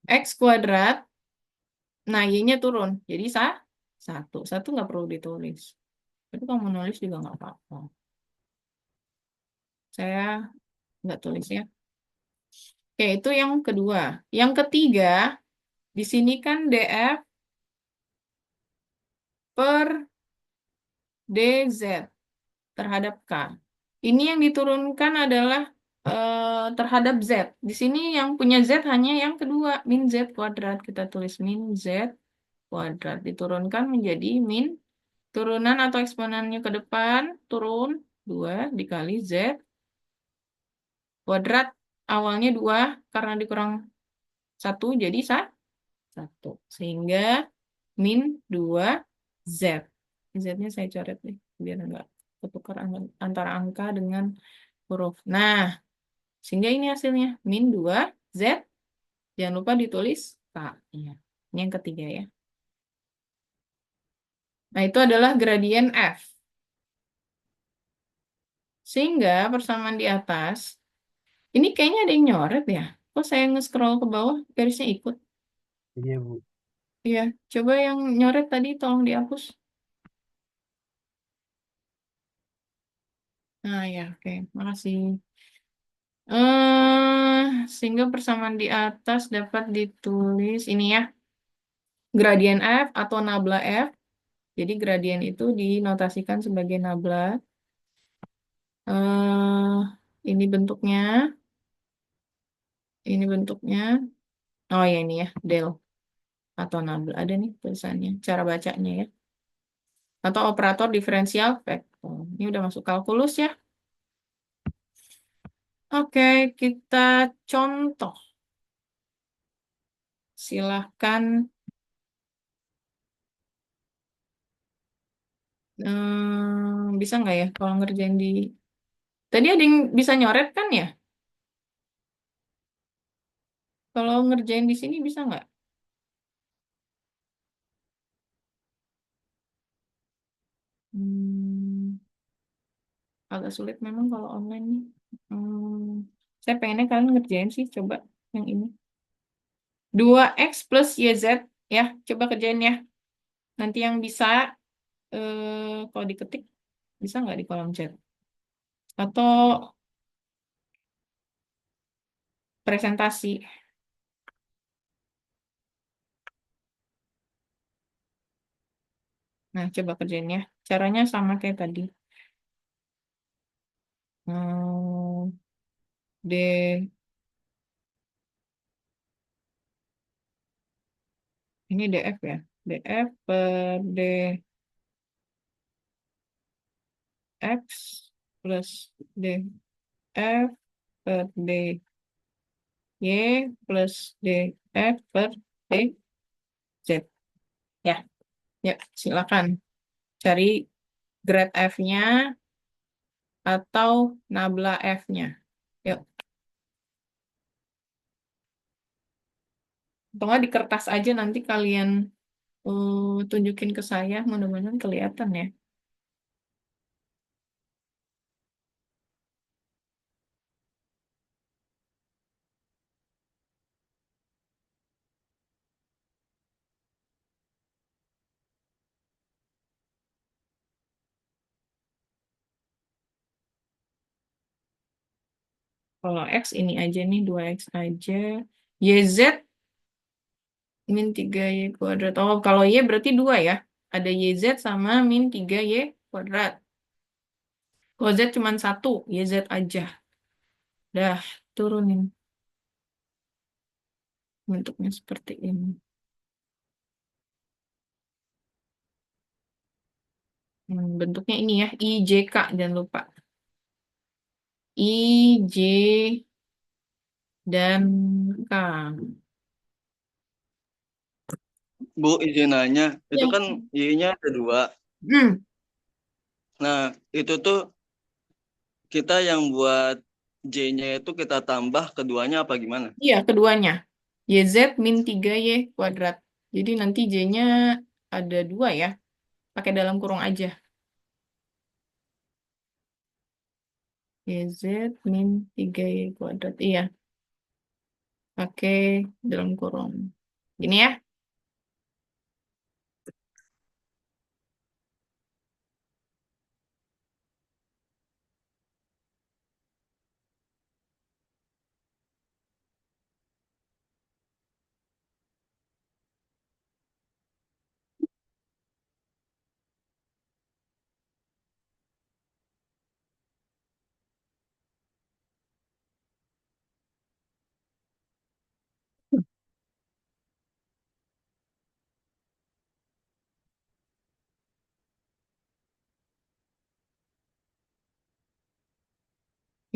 X kuadrat. Nah, Y-nya turun. Jadi 1. 1 nggak perlu ditulis. Tapi kalau mau nulis juga nggak apa-apa. Saya nggak tulis ya. Oke, itu yang kedua. Yang ketiga, di sini kan DF per DZ terhadap K. Ini yang diturunkan adalah terhadap Z. Di sini yang punya Z hanya yang kedua, min Z kuadrat. Kita tulis min Z kuadrat. Diturunkan menjadi min turunan atau eksponennya ke depan, turun 2 dikali Z kuadrat. Awalnya 2 karena dikurang 1 jadi 1. Sehingga min 2 Z. Z-nya saya coret nih, biar enggak ketukar antara angka dengan huruf. Nah, sehingga ini hasilnya min 2 Z. Jangan lupa ditulis K. Ya. Ini yang ketiga ya. Nah, itu adalah gradien F. Sehingga persamaan di atas, ini kayaknya ada yang nyoret ya. Kok saya nge-scroll ke bawah, garisnya ikut. Iya, Bu. Iya, coba yang nyoret tadi tolong dihapus. Nah ya, oke, makasih. Sehingga persamaan di atas dapat ditulis ini ya, gradien F atau nabla F. Jadi gradien itu dinotasikan sebagai nabla. eh ini bentuknya, ini bentuknya. Oh ya ini ya, del atau nabla. Ada nih tulisannya, cara bacanya ya. Atau operator diferensial vektor. Ini udah masuk kalkulus ya. Oke, kita contoh. Silahkan. Bisa nggak ya kalau ngerjain di... Tadi ada yang bisa nyoret kan ya? Kalau ngerjain di sini bisa nggak? Hmm, agak sulit memang kalau online nih. Saya pengennya kalian ngerjain sih, coba yang ini. 2x plus YZ, ya, coba kerjain ya. Nanti yang bisa, kalau diketik, bisa nggak di kolom chat? Atau presentasi. Nah, coba kerjain ya. Caranya sama kayak tadi. Hmm, D, ini DF ya. DF per DX plus DF per DY plus DF per DZ. Ya, ya, silakan cari grade F-nya atau nabla F-nya. Yuk, atau nggak di kertas aja nanti kalian tunjukin ke saya, mudah-mudahan kelihatan ya. Kalau X ini aja nih, 2X aja. YZ min 3Y kuadrat. Oh, kalau Y berarti 2 ya. Ada YZ sama min 3Y kuadrat. Kalau Z cuma 1, YZ aja. Dah, turunin. Bentuknya seperti ini. Bentuknya ini ya, IJK, jangan lupa. I, J, dan K. Bu, izin nanya, itu Ya. kan Y-nya ada 2. Hmm, Nah, itu tuh kita yang buat J-nya itu kita tambah keduanya apa gimana? iya, keduanya. YZ min 3Y kuadrat. Jadi nanti J-nya ada 2 ya. Pakai dalam kurung aja. YZ min 3Y kuadrat. Iya, pakai dalam kurung. Gini ya.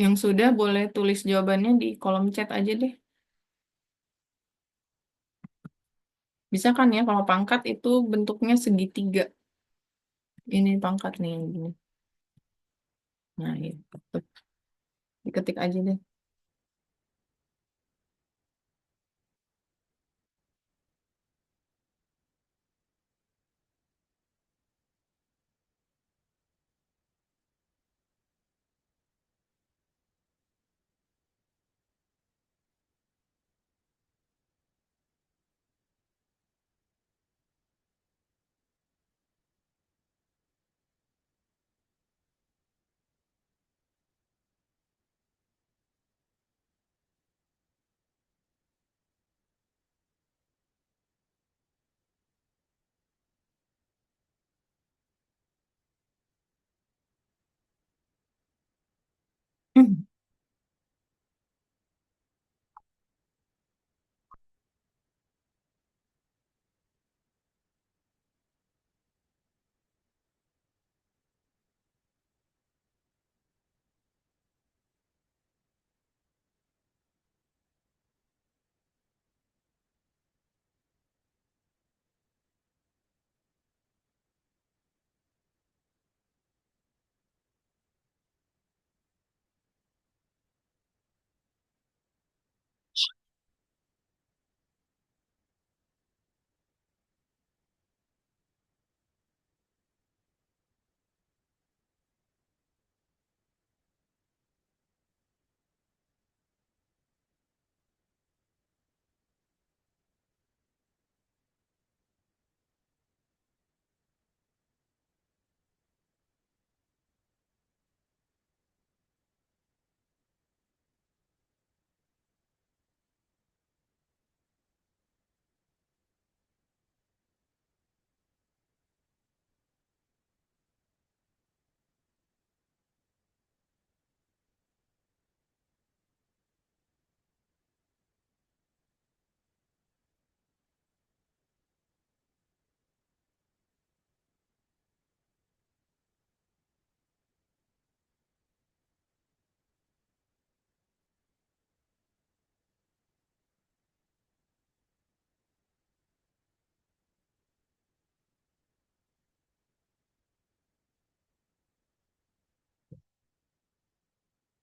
Yang sudah boleh tulis jawabannya di kolom chat aja deh. Bisa kan ya kalau pangkat itu bentuknya segitiga. Ini pangkat nih yang gini. Nah, itu. Diketik aja deh.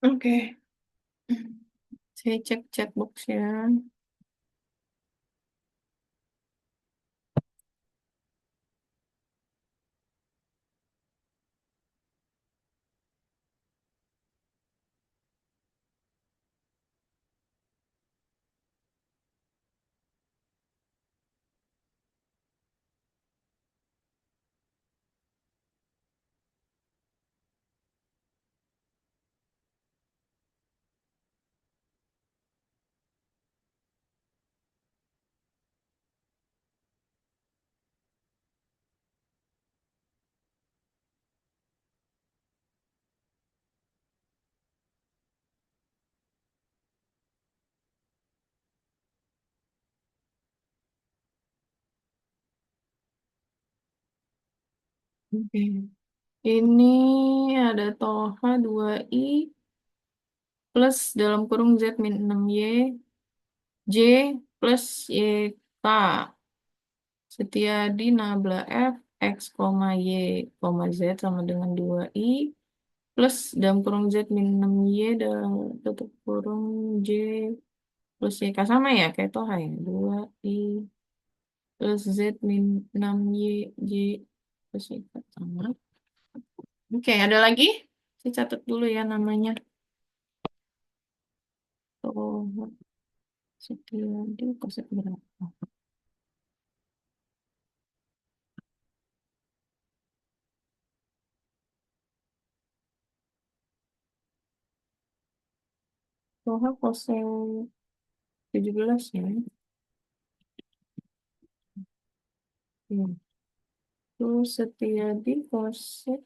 Oke, saya cek chatbox ya. Oke. Ini ada Toha 2i plus dalam kurung Z min 6Y, J plus YK. Setiadi nabla F, X, Y, Z sama dengan 2i plus dalam kurung Z min 6Y dalam tutup kurung J plus YK sama ya kayak Toha ya. 2i plus Z min 6Y, J plus YK sama. Oke, ada lagi? Saya catat dulu ya namanya. Toha Setiadi kosek berapa? Toha kosek 17 ya. Hmm. Terus Setiadi kosek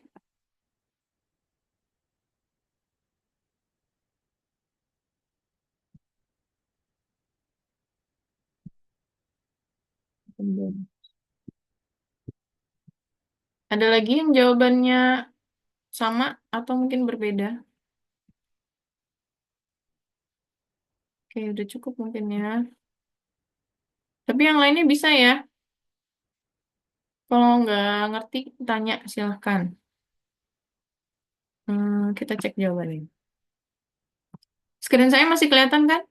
9. Ada lagi yang jawabannya sama atau mungkin berbeda? Oke, udah cukup mungkin ya. Tapi yang lainnya bisa ya. Kalau nggak ngerti, tanya silahkan. Kita cek jawabannya. Screen saya masih kelihatan kan?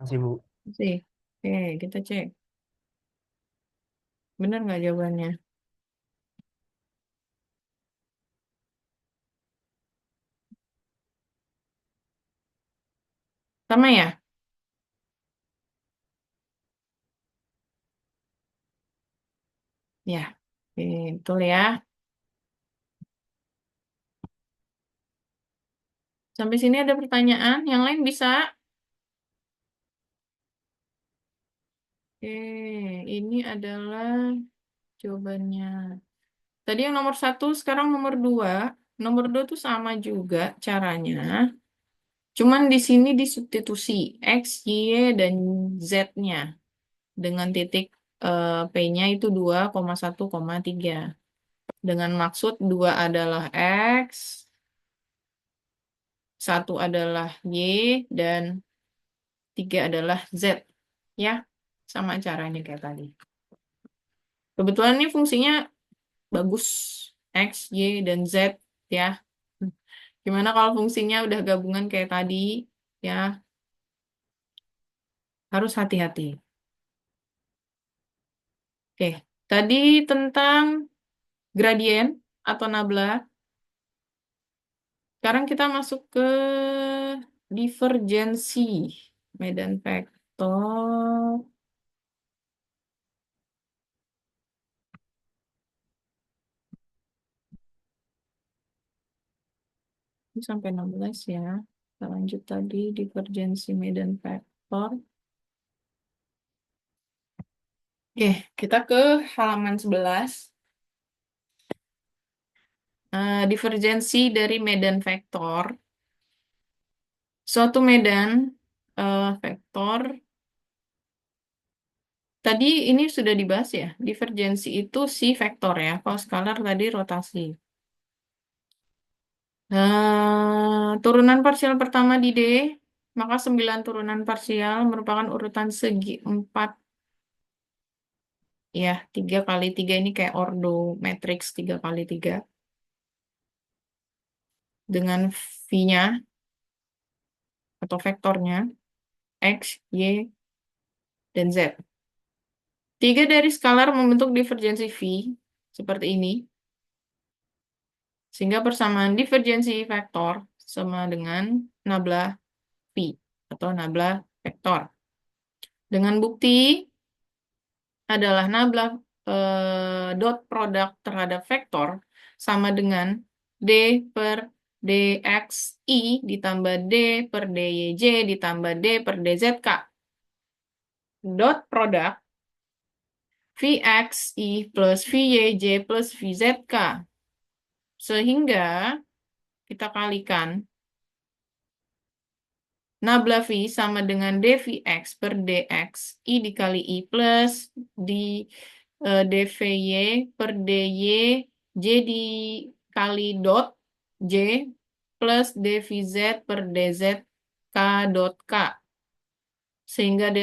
Masih, Bu. Masih. Oke, kita cek. Benar nggak jawabannya? Sama ya? Ya. Oke, betul ya. Sampai sini ada pertanyaan. Yang lain bisa? Oke, ini adalah jawabannya. Tadi yang nomor satu, sekarang nomor dua. Nomor dua tuh sama juga caranya. Cuman di sini disubstitusi X, Y, dan Z-nya. Dengan titik P-nya itu 2,1,3. Dengan maksud 2 adalah X, satu adalah Y, dan 3 adalah Z. Ya, sama caranya kayak tadi. Kebetulan ini fungsinya bagus. X, Y, dan Z. Ya. Gimana kalau fungsinya udah gabungan kayak tadi? Ya, harus hati-hati. Oke, tadi tentang gradien atau nabla. Sekarang kita masuk ke divergensi. Medan vektor. Ini sampai 16 ya. Kita lanjut tadi divergensi medan vektor. Oke, kita ke halaman 11. Divergensi dari medan vektor. Suatu medan vektor. Tadi ini sudah dibahas ya. Divergensi itu si vektor ya. Kalau skalar tadi rotasi. Turunan parsial pertama di D, maka 9 turunan parsial merupakan urutan segi 4. Ya, 3 kali 3 ini kayak ordo matriks 3 kali 3. Dengan V-nya atau vektornya, X, Y, dan Z. 3 dari skalar membentuk divergensi V, seperti ini. Sehingga persamaan divergensi vektor sama dengan nabla V, atau nabla vektor. Dengan bukti adalah nabla dot produk terhadap vektor sama dengan D per dXi ditambah D per DYJ ditambah D per DZK. Dot produk VXi plus VYJ plus VZK. Sehingga kita kalikan nabla V sama dengan dVx per dx I dikali I plus di dVy per dy J dikali dot J plus dVz per dz K dot K. Sehingga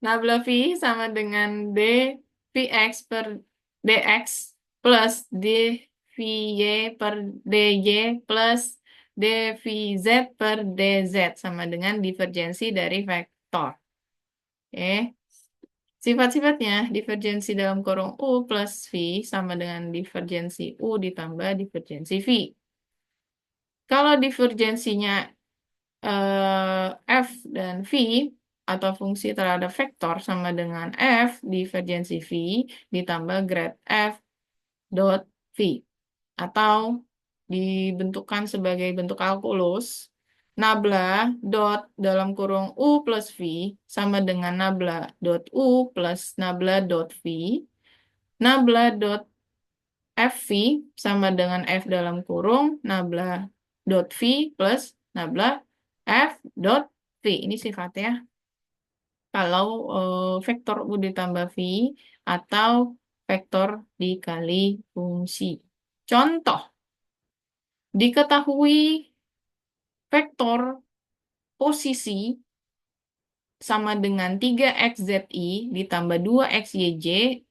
nabla V sama dengan dVx per dx plus dVy per dy plus dVz per dz sama dengan divergensi dari vektor. Oke. Sifat-sifatnya, divergensi dalam kurung U plus V sama dengan divergensi U ditambah divergensi V. Kalau divergensinya F dan V atau fungsi terhadap vektor sama dengan F divergensi V ditambah grad F dot V. Atau dibentukkan sebagai bentuk kalkulus, nabla dot dalam kurung U plus V sama dengan nabla dot U plus nabla dot V. Nabla dot FV sama dengan F dalam kurung nabla dot V plus nabla F dot V. Ini sifatnya kalau vektor U ditambah V atau vektor dikali fungsi. Contoh, Diketahui vektor posisi sama dengan 3xzi ditambah 2xyj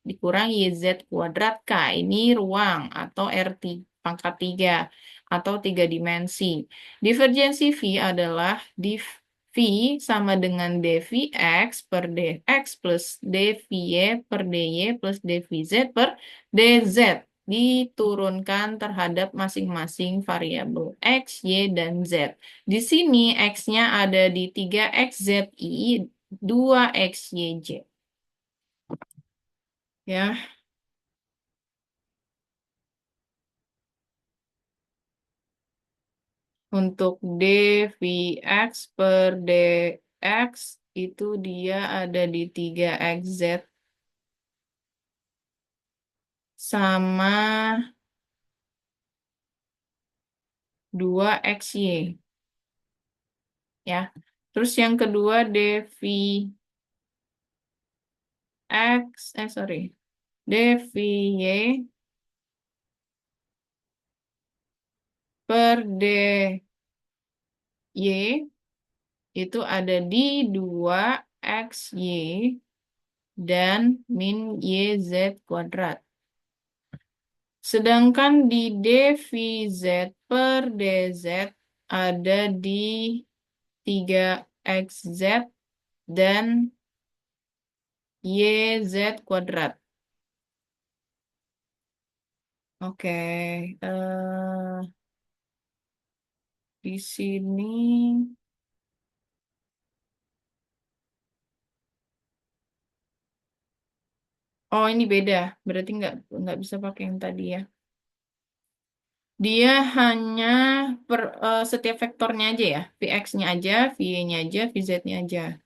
dikurang yz kuadrat K. Ini ruang atau RT pangkat 3 atau 3 dimensi. Divergensi V adalah div V sama dengan dvx per dx plus dvy per dy plus dvz per dz diturunkan terhadap masing-masing variabel x, y, dan z. Di sini X-nya ada di 3XZI, 2XYJ. Ya, untuk dVx per dx itu dia ada di 3XZ sama 2XY. Ya, terus yang kedua dVx, dVy per dy itu ada di 2XY dan min YZ kuadrat. Sedangkan di dVz per dz ada di 3xz dan YZ kuadrat. Oke, di sini, oh ini beda, berarti nggak bisa pakai yang tadi ya. Dia hanya setiap vektornya aja ya, Vx-nya aja, Vy-nya aja, Vz-nya aja.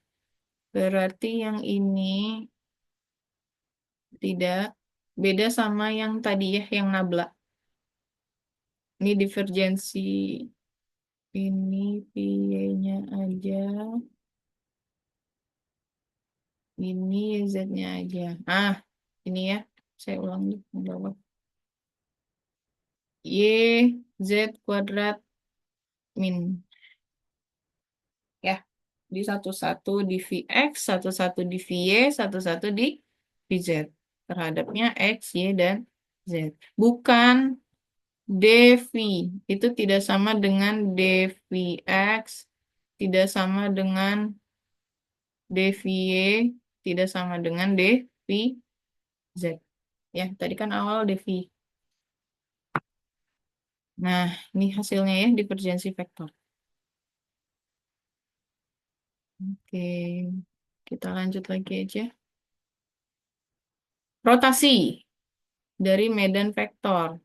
Berarti yang ini tidak beda sama yang tadi ya, yang nabla. Ini divergensi ini Vy-nya aja, ini Z-nya aja. Ah, ini ya, saya ulang di bawah. Y, Z kuadrat min. Ya, di satu-satu di Vx, satu-satu di Vy, satu-satu di Vz. Terhadapnya X, Y, dan Z. Bukan dV. Itu tidak sama dengan dVx, tidak sama dengan dVy, tidak sama dengan dVz. Ya, tadi kan awal dV. Nah, ini hasilnya ya, divergensi vektor. Oke, kita lanjut lagi aja. Rotasi dari medan vektor.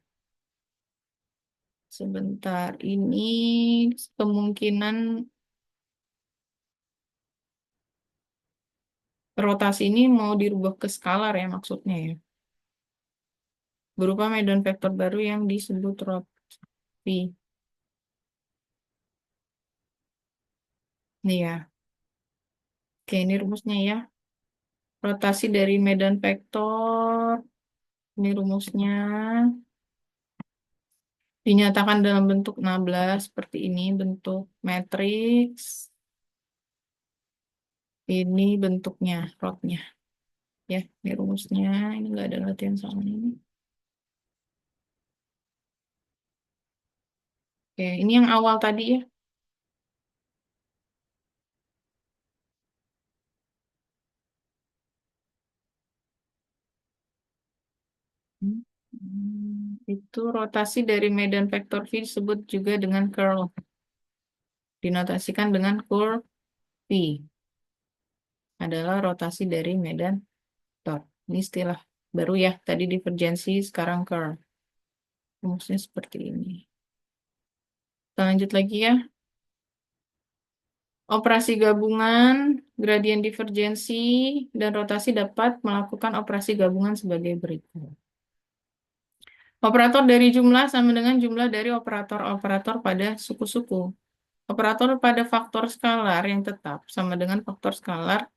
Sebentar, ini kemungkinan rotasi ini mau dirubah ke skalar ya maksudnya ya. Berupa medan vektor baru yang disebut rotasi. Nih ya. Oke, ini rumusnya ya. Rotasi dari medan vektor. Ini rumusnya. Dinyatakan dalam bentuk 16 seperti ini. Bentuk matriks. Ini bentuknya, rotnya. Ya, ini rumusnya. Ini nggak ada latihan sama ini. Oke, ini yang awal tadi ya. Itu rotasi dari medan vektor V disebut juga dengan curl. Dinotasikan dengan curl V. Adalah rotasi dari medan vektor. Ini istilah baru ya. Tadi divergensi, sekarang curl. Rumusnya seperti ini. Kita lanjut lagi ya. Operasi gabungan, gradien divergensi, dan rotasi dapat melakukan operasi gabungan sebagai berikut. Operator dari jumlah sama dengan jumlah dari operator-operator pada suku-suku. Operator pada faktor skalar yang tetap sama dengan faktor skalar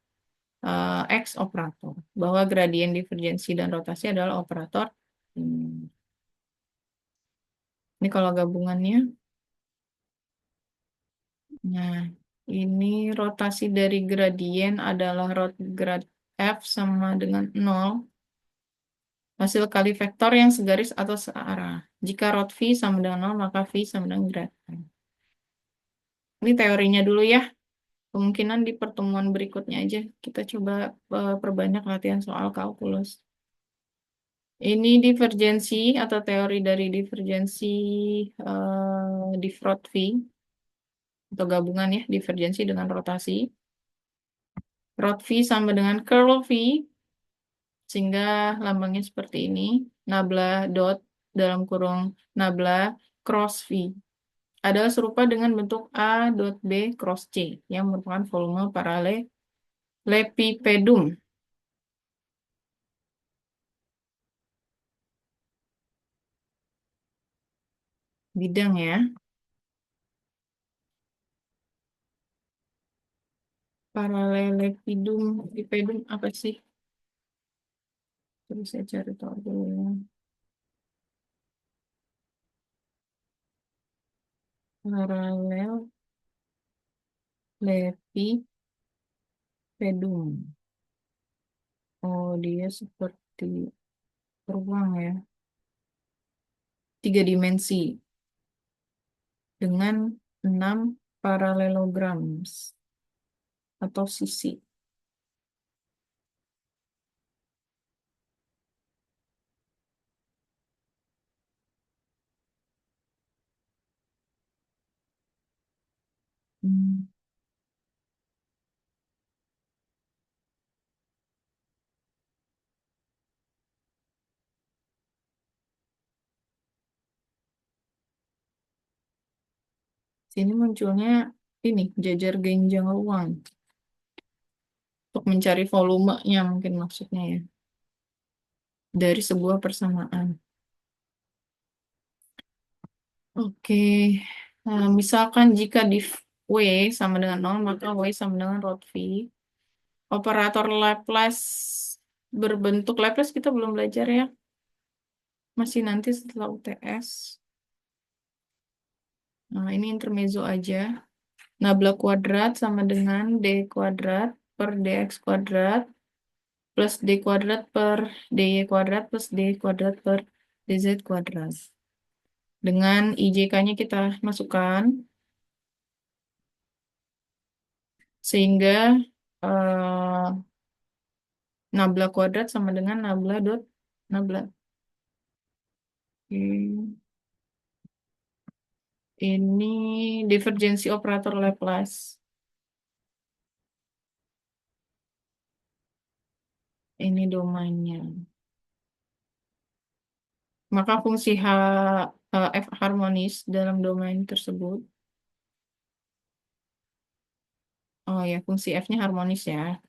X operator. Bahwa gradien divergensi dan rotasi adalah operator. Ini kalau gabungannya. Nah, ini rotasi dari gradien adalah grad F sama dengan 0. Hasil kali vektor yang segaris atau searah. Jika rot V sama dengan 0, maka V sama dengan grad M. Ini teorinya dulu ya. Kemungkinan di pertemuan berikutnya aja kita coba perbanyak latihan soal kalkulus. Ini divergensi atau teori dari divergensi Difrot V atau gabungan ya, divergensi dengan rotasi. Rot V sama dengan curl V, sehingga lambangnya seperti ini. Nabla dot dalam kurung nabla cross V adalah serupa dengan bentuk A dot B cross C yang merupakan volume paralelepipedum. Bidang ya. Paralelepipedum, pipedum apa sih? Terus saya cari tahu dulu ya. Paralelepipedum. Oh, dia seperti ruang ya. 3 dimensi dengan 6 paralelogram atau sisi. Hmm. Sini munculnya ini jajar genjang ruang untuk mencari volumenya mungkin maksudnya ya dari sebuah persamaan. Oke, nah, misalkan jika di W sama dengan 0 maka W sama dengan root V. Operator Laplace berbentuk Laplace kita belum belajar ya, masih nanti setelah UTS. Nah, ini intermezzo aja. Nabla kuadrat sama dengan D kuadrat per DX kuadrat plus D kuadrat per DY kuadrat plus D kuadrat per DZ kuadrat. Dengan IJK-nya kita masukkan, sehingga eh, nabla kuadrat sama dengan nabla dot nabla. Oke. Ini divergensi operator Laplace. Ini domainnya. Maka fungsi F harmonis dalam domain tersebut. Oh ya, fungsi F-nya harmonis ya.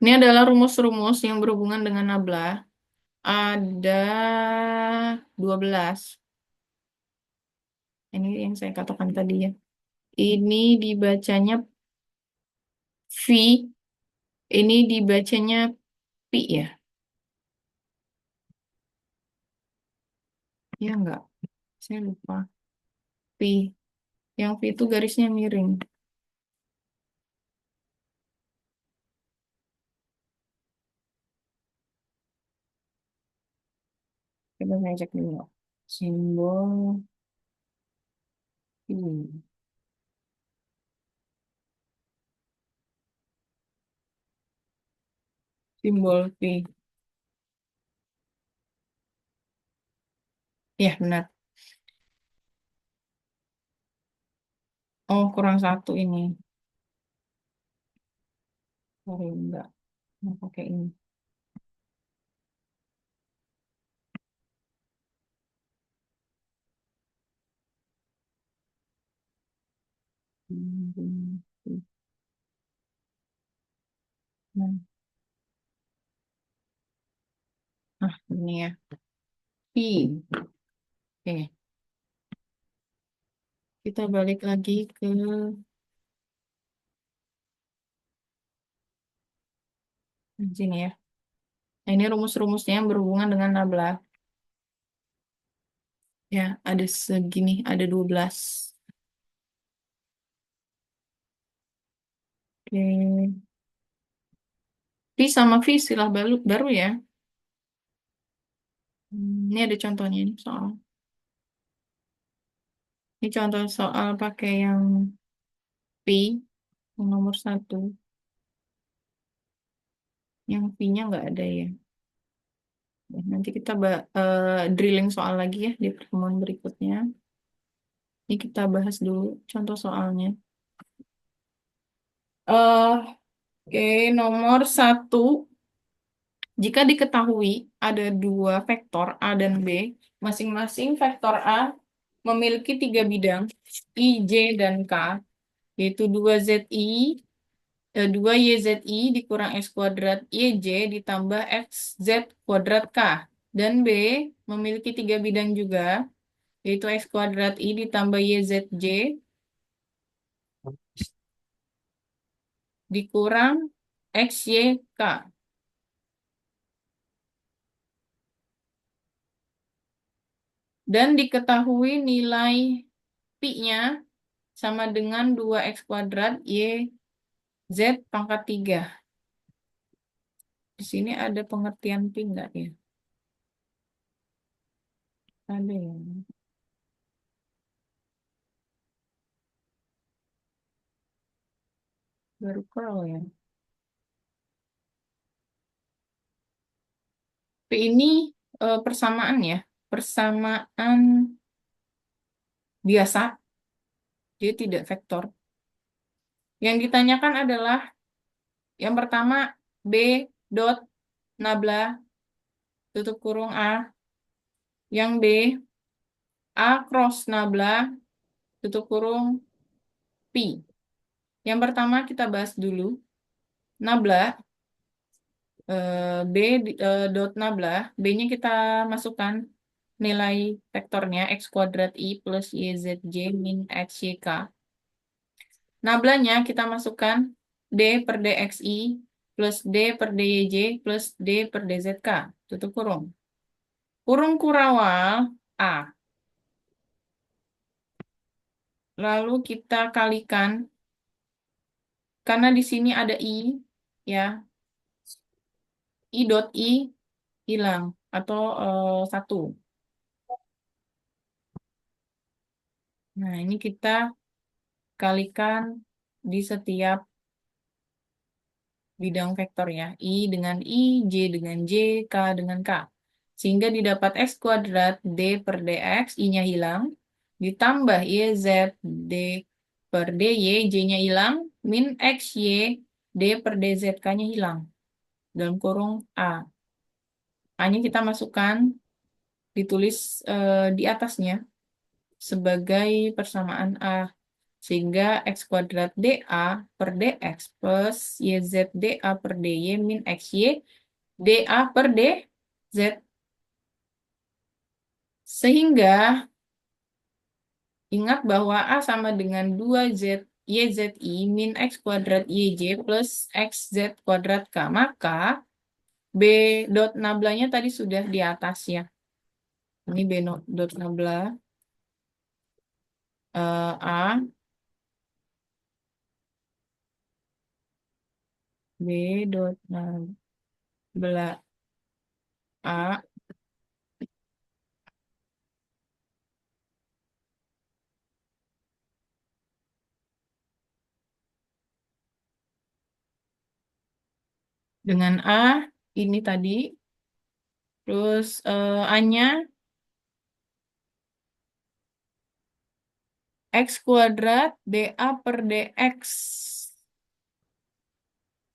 Ini adalah rumus-rumus yang berhubungan dengan nabla. Ada 12. Ini yang saya katakan tadi ya. Ini dibacanya V, ini dibacanya Pi ya. Ya enggak? Saya lupa. Pi. Yang Pi itu garisnya miring. Coba saya cek dulu. Simbol Pi. Simbol Pi. Ya, benar. Oh, kurang satu ini. Sorry, enggak. Mau pakai ini. Nah, ini ya. Pi. Oke. Kita balik lagi ke sini ya. Nah, ini rumus-rumusnya yang berhubungan dengan nabla. Ya, ada segini, ada 12. Oke. V sama V istilah baru ya. Ini ada contohnya ini soal. Ini contoh soal pakai yang V, yang nomor 1. Yang V-nya nggak ada ya. Nanti kita drilling soal lagi ya di pertemuan berikutnya. Ini kita bahas dulu contoh soalnya. eh Oke, nomor 1. Jika diketahui ada dua vektor A dan B, masing-masing vektor A memiliki tiga bidang, I, J, dan K, yaitu 2YZI dikurang X kuadrat YJ ditambah XZ kuadrat K. Dan B memiliki tiga bidang juga, yaitu X kuadrat I ditambah YZJ dikurang XYK. Dan diketahui nilai pi-nya sama dengan 2x kuadrat YZ pangkat 3. Di sini ada pengertian pi nggak ya? Ada ya. Baru curl ya. Pi ini persamaan ya. Persamaan biasa, dia tidak vektor. Yang ditanyakan adalah yang pertama B dot nabla tutup kurung A. Yang B A cross nabla tutup kurung pi. Yang pertama kita bahas dulu nabla B dot nabla, B-nya kita masukkan nilai vektornya X kuadrat I plus YZJ min XYK. Nablanya kita masukkan D per DXI plus D per DYJ plus D per DZK. Tutup kurung. Kurung kurawal A. Lalu kita kalikan, karena di sini ada I, ya, I dot I hilang, atau 1. Nah, ini kita kalikan di setiap bidang vektor ya. I dengan I, J dengan J, K dengan K. Sehingga didapat X kuadrat D per DX, I-nya hilang. Ditambah YZ D per DY, J-nya hilang. Min XY D per DZK-nya hilang. Dalam kurung A. A-nya kita masukkan, ditulis di atasnya sebagai persamaan A. Sehingga X kuadrat DA per DX plus YZ DA per DY min XY DA per DZ. Sehingga ingat bahwa A sama dengan 2Z YZI min X kuadrat YJ plus XZ kuadrat K. Maka B dot nablanya tadi sudah di atas ya. Ini B dot nabla A B dot nabla A dengan A ini tadi. Terus A-nya X kuadrat DA per DX.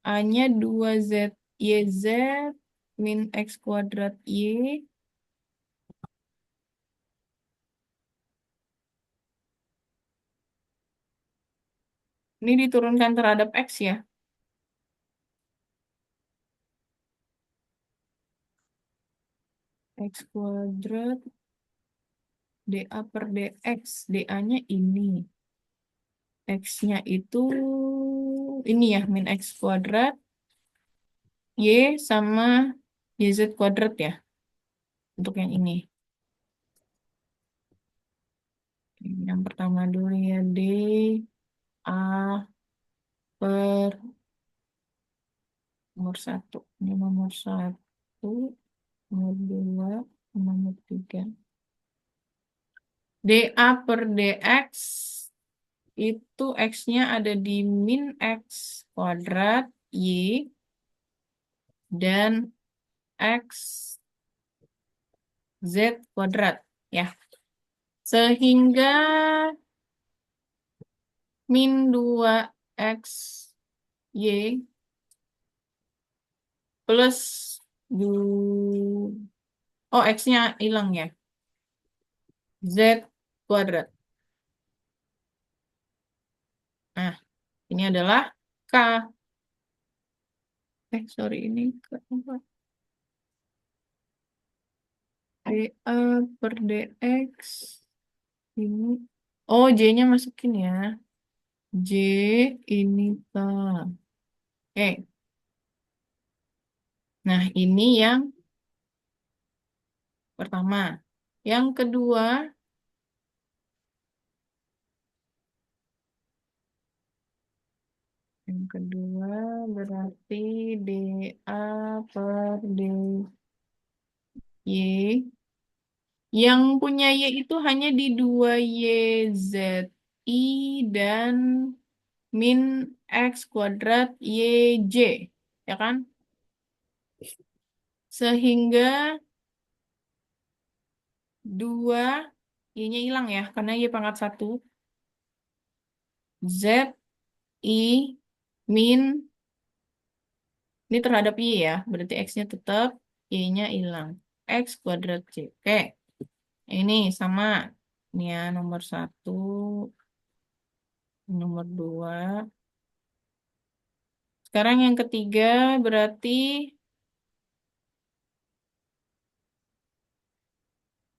A-nya 2Z YZ min X kuadrat Y. Ini diturunkan terhadap X ya. X kuadrat DA per DX. DA-nya ini. X-nya itu ini ya, min X kuadrat. Y sama YZ kuadrat ya. Untuk yang ini. Yang pertama dulu ya, D A per nomor satu. Ini nomor satu, nomor dua, nomor tiga. DA per DX itu X-nya ada di min X kuadrat Y dan X Z kuadrat. Ya, sehingga min 2X Y plus oh, X-nya hilang ya. Z kuadrat. Nah, ini adalah K. Sorry, ini K apa? DA per DX. Ini. Oh, J-nya masukin ya. J ini K. Oke. Nah, ini yang pertama. Yang kedua, berarti DA per DY. Yang punya Y itu hanya di 2YZI dan min X kuadrat YJ. Ya kan? Sehingga 2 Y-nya hilang ya, karena Y pangkat 1. Z, I, min, ini terhadap Y ya, berarti X-nya tetap, Y-nya hilang. X kuadrat C. Oke, ini sama. Ini ya, nomor 1, nomor 2. Sekarang yang ketiga berarti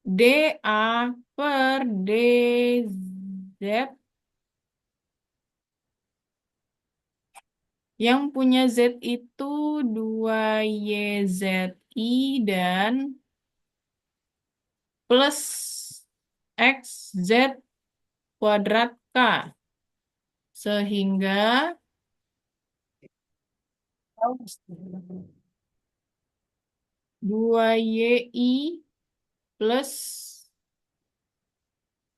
DA per DZ yang punya Z itu 2YZI dan plus XZ kuadrat K. Sehingga 2YI plus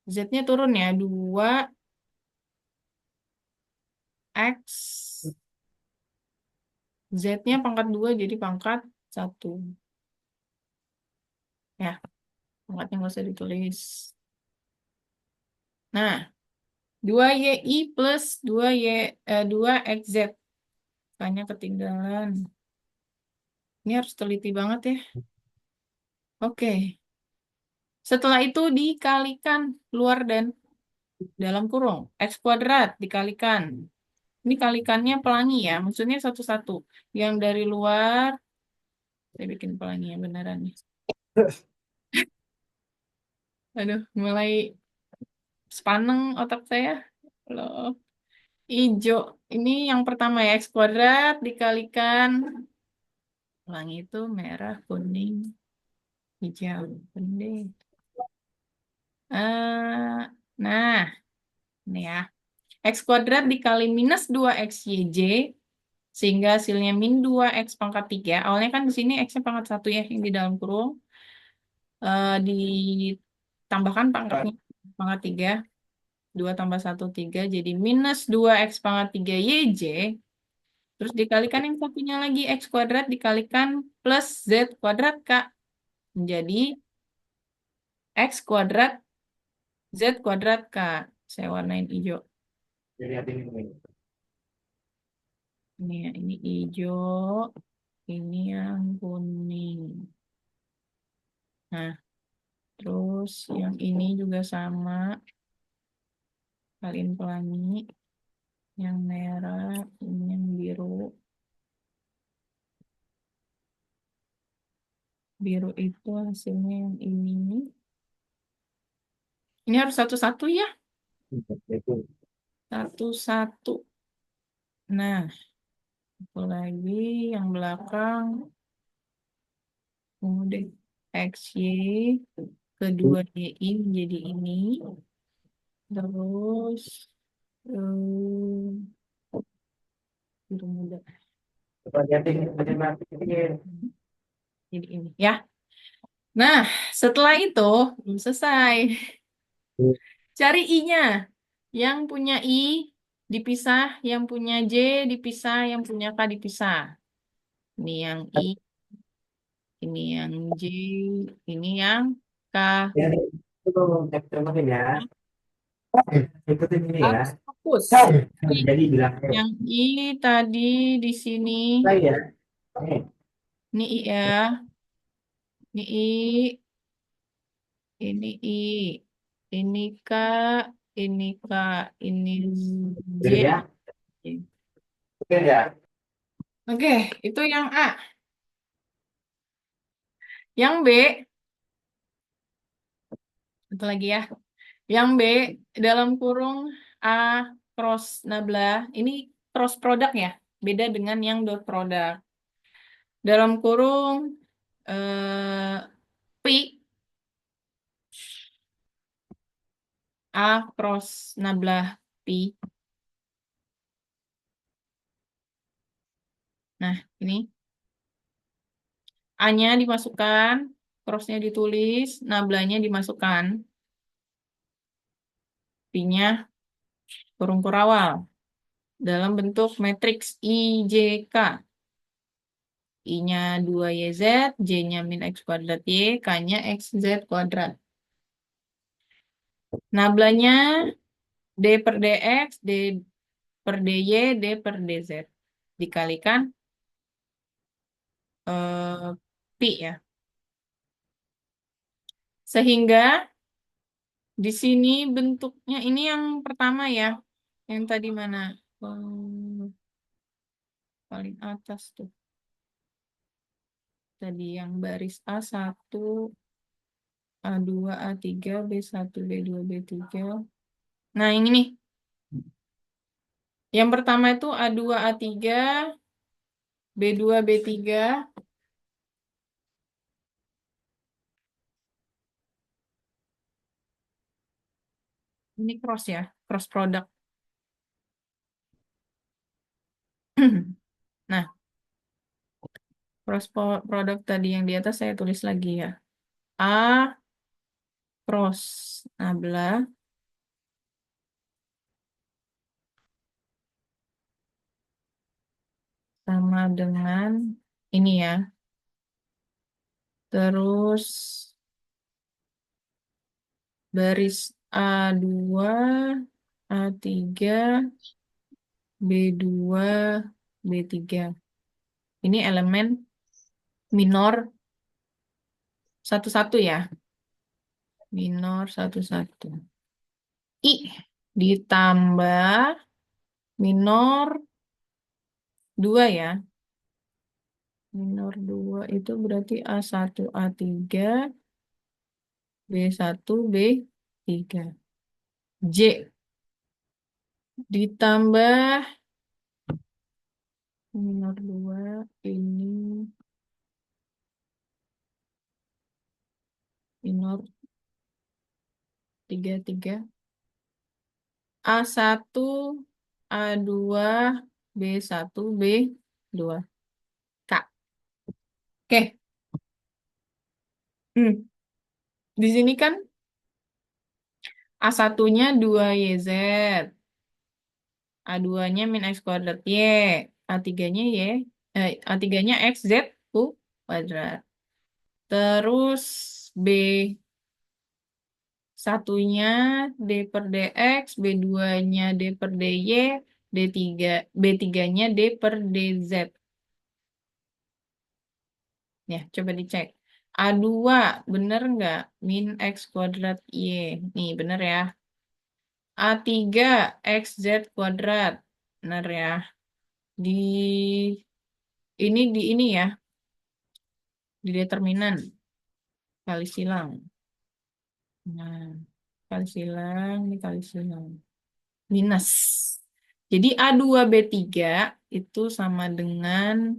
Z-nya turun ya, 2X. Z-nya pangkat 2 jadi pangkat 1. Ya, pangkatnya nggak usah ditulis. Nah, 2YI plus 2XZ. Kayaknya ketinggalan. Ini harus teliti banget ya. Oke. Setelah itu dikalikan luar dan dalam kurung. X kuadrat dikalikan. Ini kalikannya pelangi ya. Maksudnya satu-satu. Yang dari luar, saya bikin pelangi ya beneran nih. Aduh, mulai sepaneng otak saya. Loh. Ijo. Ini yang pertama ya. X kuadrat dikalikan. Pelangi itu merah, kuning, hijau. Kuning. Nah, ini ya. X kuadrat dikali minus 2XYJ, sehingga hasilnya min 2X pangkat 3. Awalnya kan di sini X-nya pangkat 1 ya, yang di dalam kurung. Ditambahkan pangkatnya pangkat 3. 2 tambah 1, 3. Jadi minus 2X pangkat 3 YJ. Terus dikalikan yang satunya lagi, X kuadrat dikalikan plus Z kuadrat, Kak. Menjadi X kuadrat Z kuadrat, Kak. Saya warnain hijau. Jadi hati ini. Ini ya, ini hijau, ini yang kuning. Nah, terus yang ini juga sama, kalian pelangi, yang merah, ini yang biru. Biru itu hasilnya yang ini. Ini harus satu-satu ya, Itu. satu-satu. Nah, satu lagi yang belakang. Kemudian XY, kedua DI menjadi ini. Terus biru muda. Coba lihatin matematik ini. Jadi ini ya. Nah, setelah itu belum selesai. Cari I-nya. Yang punya I dipisah, yang punya J dipisah, yang punya K dipisah. Ini yang I, ini yang J, ini yang K. Ya, itu contohin ya. Ikutin ini ya. Harus fokus. I. Jadi bilang, Yang I tadi di sini. saya. Nih, Ini I ya. Ini I. Ini I. Ini K. Ini K. Ini J. gitu ya. Oke ya. Oke, itu yang A. Yang B, satu lagi ya. Yang B, dalam kurung A cross nabla. Ini cross product ya. Beda dengan yang dot product. Dalam kurung P, A cross nabla P. Nah, ini A-nya dimasukkan, cross-nya ditulis, nablanya dimasukkan. P-nya kurung kurawal. Dalam bentuk matriks IJK. I-nya 2YZ, J-nya min X kuadrat Y, K-nya XZ kuadrat. Nablanya D per DX, D per DY, D per DZ. Dikalikan Pi ya. Sehingga di sini bentuknya, ini yang pertama ya. Yang tadi mana? Paling atas tuh. Tadi yang baris A1, A2, A3, B1, B2, B3. Nah, yang ini. Yang pertama itu A2, A3, B2, B3. Ini cross ya, cross product. Nah, cross product tadi yang di atas saya tulis lagi ya. A cross nabla sama dengan ini ya. Terus baris A2, A3, B2, B3. Ini elemen minor satu-satu ya. Minor satu-satu. I ditambah minor 2 ya. Minor 2 itu berarti A1, A3, B1, B3. J ditambah minor 2 ini minor 3, A1, A2, B1, B2. K. Oke. Di sini kan A1-nya 2YZ. A2-nya min X kuadrat Y. A3-nya Y. A3-nya XZ kuadrat. Terus B satunya D per DX, B2-nya D per DY, D3, B3-nya D per DZ. Ya, coba dicek. A2, bener nggak? Min X kuadrat Y. Nih, bener ya. A3, XZ kuadrat. Bener ya. Di ini ya, di determinan. Kali silang. Nah, kali silang, dikali silang. Minus. Jadi A2B3 itu sama dengan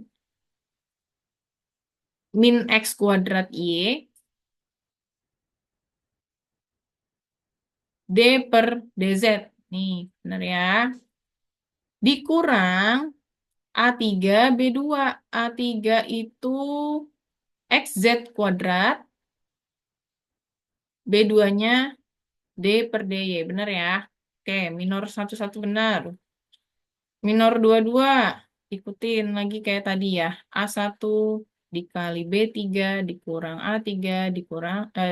min X kuadrat Y D per DZ. Nih, benar ya. Dikurang A3 B2. A3 itu XZ kuadrat. B2-nya D per DY. Benar ya? Oke, minor 1-1 benar. Minor 2-2. Ikutin lagi kayak tadi ya. A1 dikali B3 dikurang A3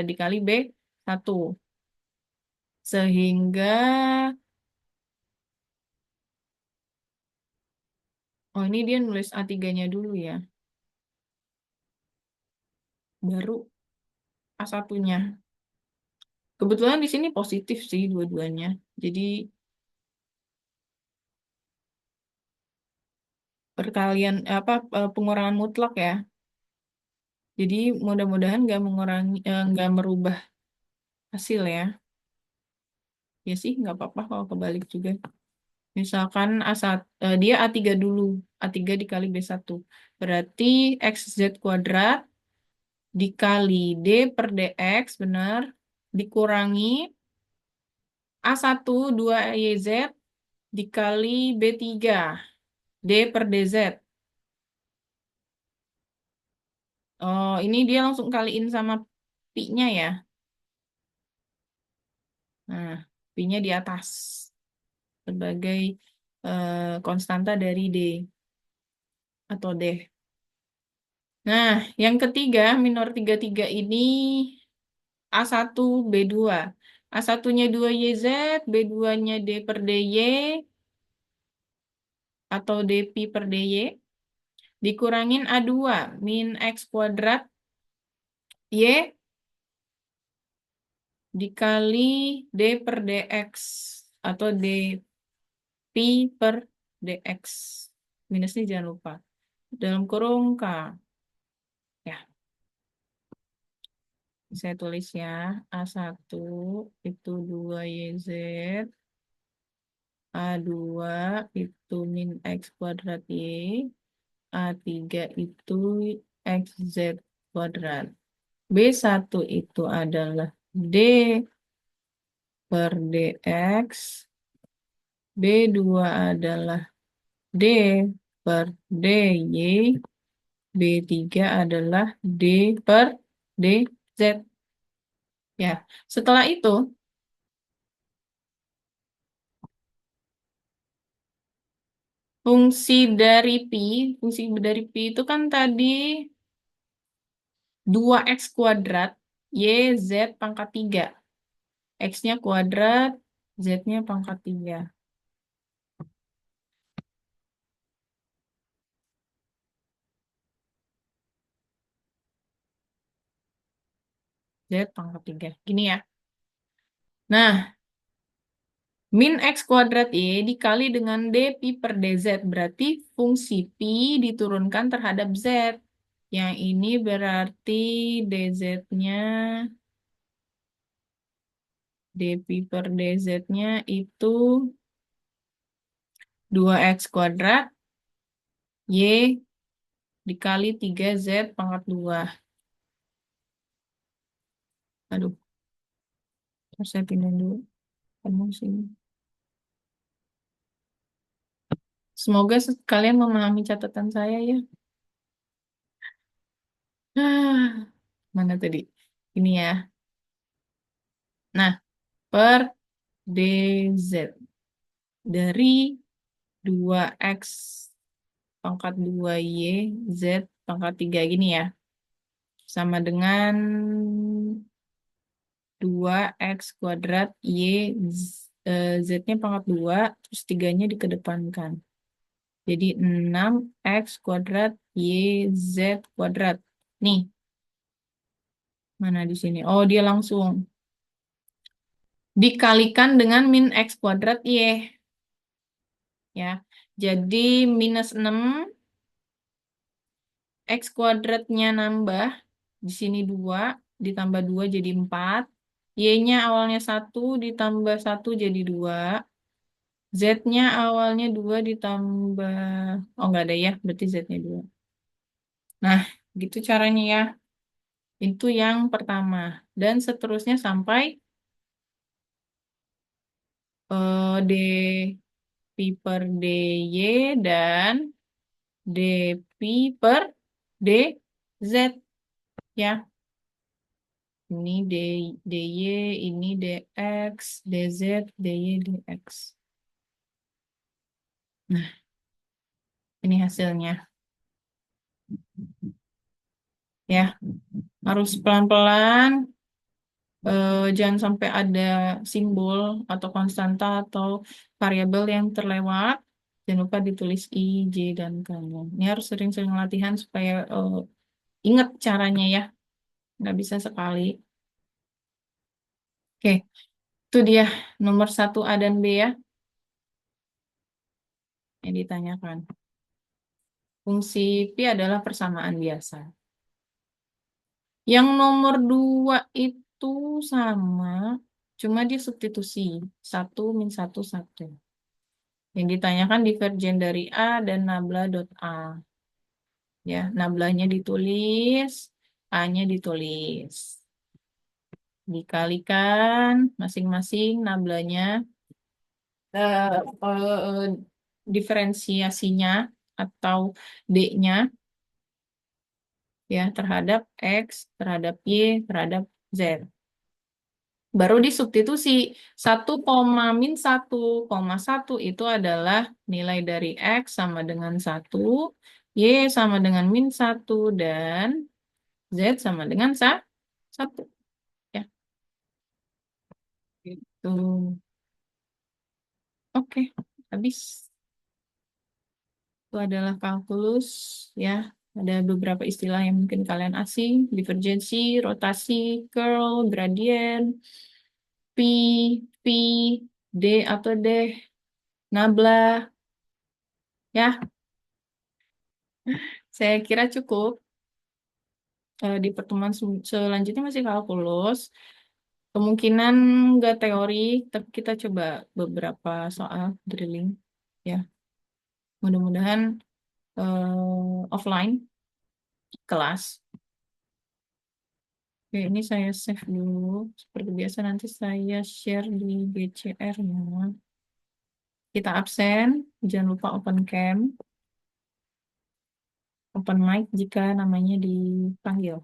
dikali B1. Sehingga, oh ini dia nulis A3-nya dulu ya. Baru A1-nya. Kebetulan di sini positif sih dua-duanya. Jadi perkalian pengurangan mutlak ya. Jadi mudah-mudahan nggak merubah hasil ya. Ya sih nggak apa-apa kalau kebalik juga. Misalkan dia A3 dulu. A3 dikali B1. Berarti XZ kuadrat dikali D per DX, benar. Dikurangi A1 2YZ dikali B3. D per DZ. Oh, ini dia langsung kaliin sama pi-nya ya. Nah, pi-nya di atas sebagai konstanta dari D atau D. Nah, yang ketiga, minor 33 ini A1 B2. A1-nya 2YZ, B2-nya D per DY atau D pi per DY. Dikurangin A2, min X kuadrat Y dikali D per DX atau D pi per DX. Minusnya jangan lupa. Dalam kurung K. Ya, saya tulis ya. A1 itu 2YZ. A2 itu min X kuadrat Y. A3 itu XZ kuadrat. B1 itu adalah D per DX. B2 adalah D per DY. B3 adalah D per DZ. Ya, setelah itu fungsi dari pi itu kan tadi 2X kuadrat YZ pangkat 3. X-nya kuadrat, Z-nya pangkat 3. Z pangkat 3. Gini ya. Nah, min X kuadrat Y dikali dengan D pi per DZ. Berarti fungsi pi diturunkan terhadap Z. Yang ini berarti DZ-nya, D pi per DZ-nya itu 2X kuadrat Y dikali 3Z pangkat 2. Aduh, terus saya pindah dulu. Kamu sini. Semoga kalian memahami catatan saya ya. Mana tadi? Ini ya. Nah, per DZ dari 2X pangkat 2Y Z pangkat 3 gini ya. Sama dengan 2X kuadrat Y Z-nya pangkat 2 terus 3-nya dikedepankan. Jadi 6X kuadrat YZ kuadrat. Nih, mana di sini? Oh, dia langsung dikalikan dengan min X kuadrat Y. Ya, jadi minus 6, X kuadratnya nambah. Di sini 2, ditambah 2 jadi 4. Y-nya awalnya 1, ditambah 1 jadi 2. Z-nya awalnya 2 ditambah... Oh, nggak ada ya, berarti Z-nya 2. Nah, gitu caranya ya. Itu yang pertama. Dan seterusnya sampai D pi per dy dan dp per dz ya. Ini dy, ini dx, dz, dy, dx. Nah, ini hasilnya. Ya, harus pelan-pelan. Jangan sampai ada simbol atau konstanta atau variabel yang terlewat. Jangan lupa ditulis I, J, dan K-nya. Ini harus sering-sering latihan supaya ingat caranya ya. Nggak bisa sekali. Oke, itu dia nomor 1A dan B ya, yang ditanyakan. Fungsi Pi adalah persamaan biasa. Yang nomor 2 itu sama, cuma dia substitusi. 1 min 1, 1. Yang ditanyakan divergen dari A dan nabla dot A. Ya, nablanya ditulis, A-nya ditulis. Dikalikan masing-masing nablanya, eh, diferensiasinya atau D-nya ya terhadap X, terhadap Y, terhadap Z. Baru disubstitusi 1, min 1, 1 itu adalah nilai dari X sama dengan 1, Y sama dengan min 1, dan Z sama dengan 1. Ya, gitu. Oke, habis. Itu adalah kalkulus, ya. Ada beberapa istilah yang mungkin kalian asing, divergensi, rotasi, curl, gradien, pi, pi, d atau d, nabla, ya. Saya kira cukup. Di pertemuan selanjutnya masih kalkulus. Kemungkinan nggak teori, tapi kita coba beberapa soal drilling, ya. Mudah-mudahan offline kelas. Oke, ini saya save dulu. Seperti biasa nanti saya share di GCR-nya. Kita absen, jangan lupa open cam, open mic jika namanya dipanggil.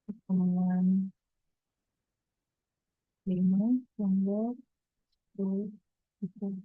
Pertemuan 5, tanggal 10.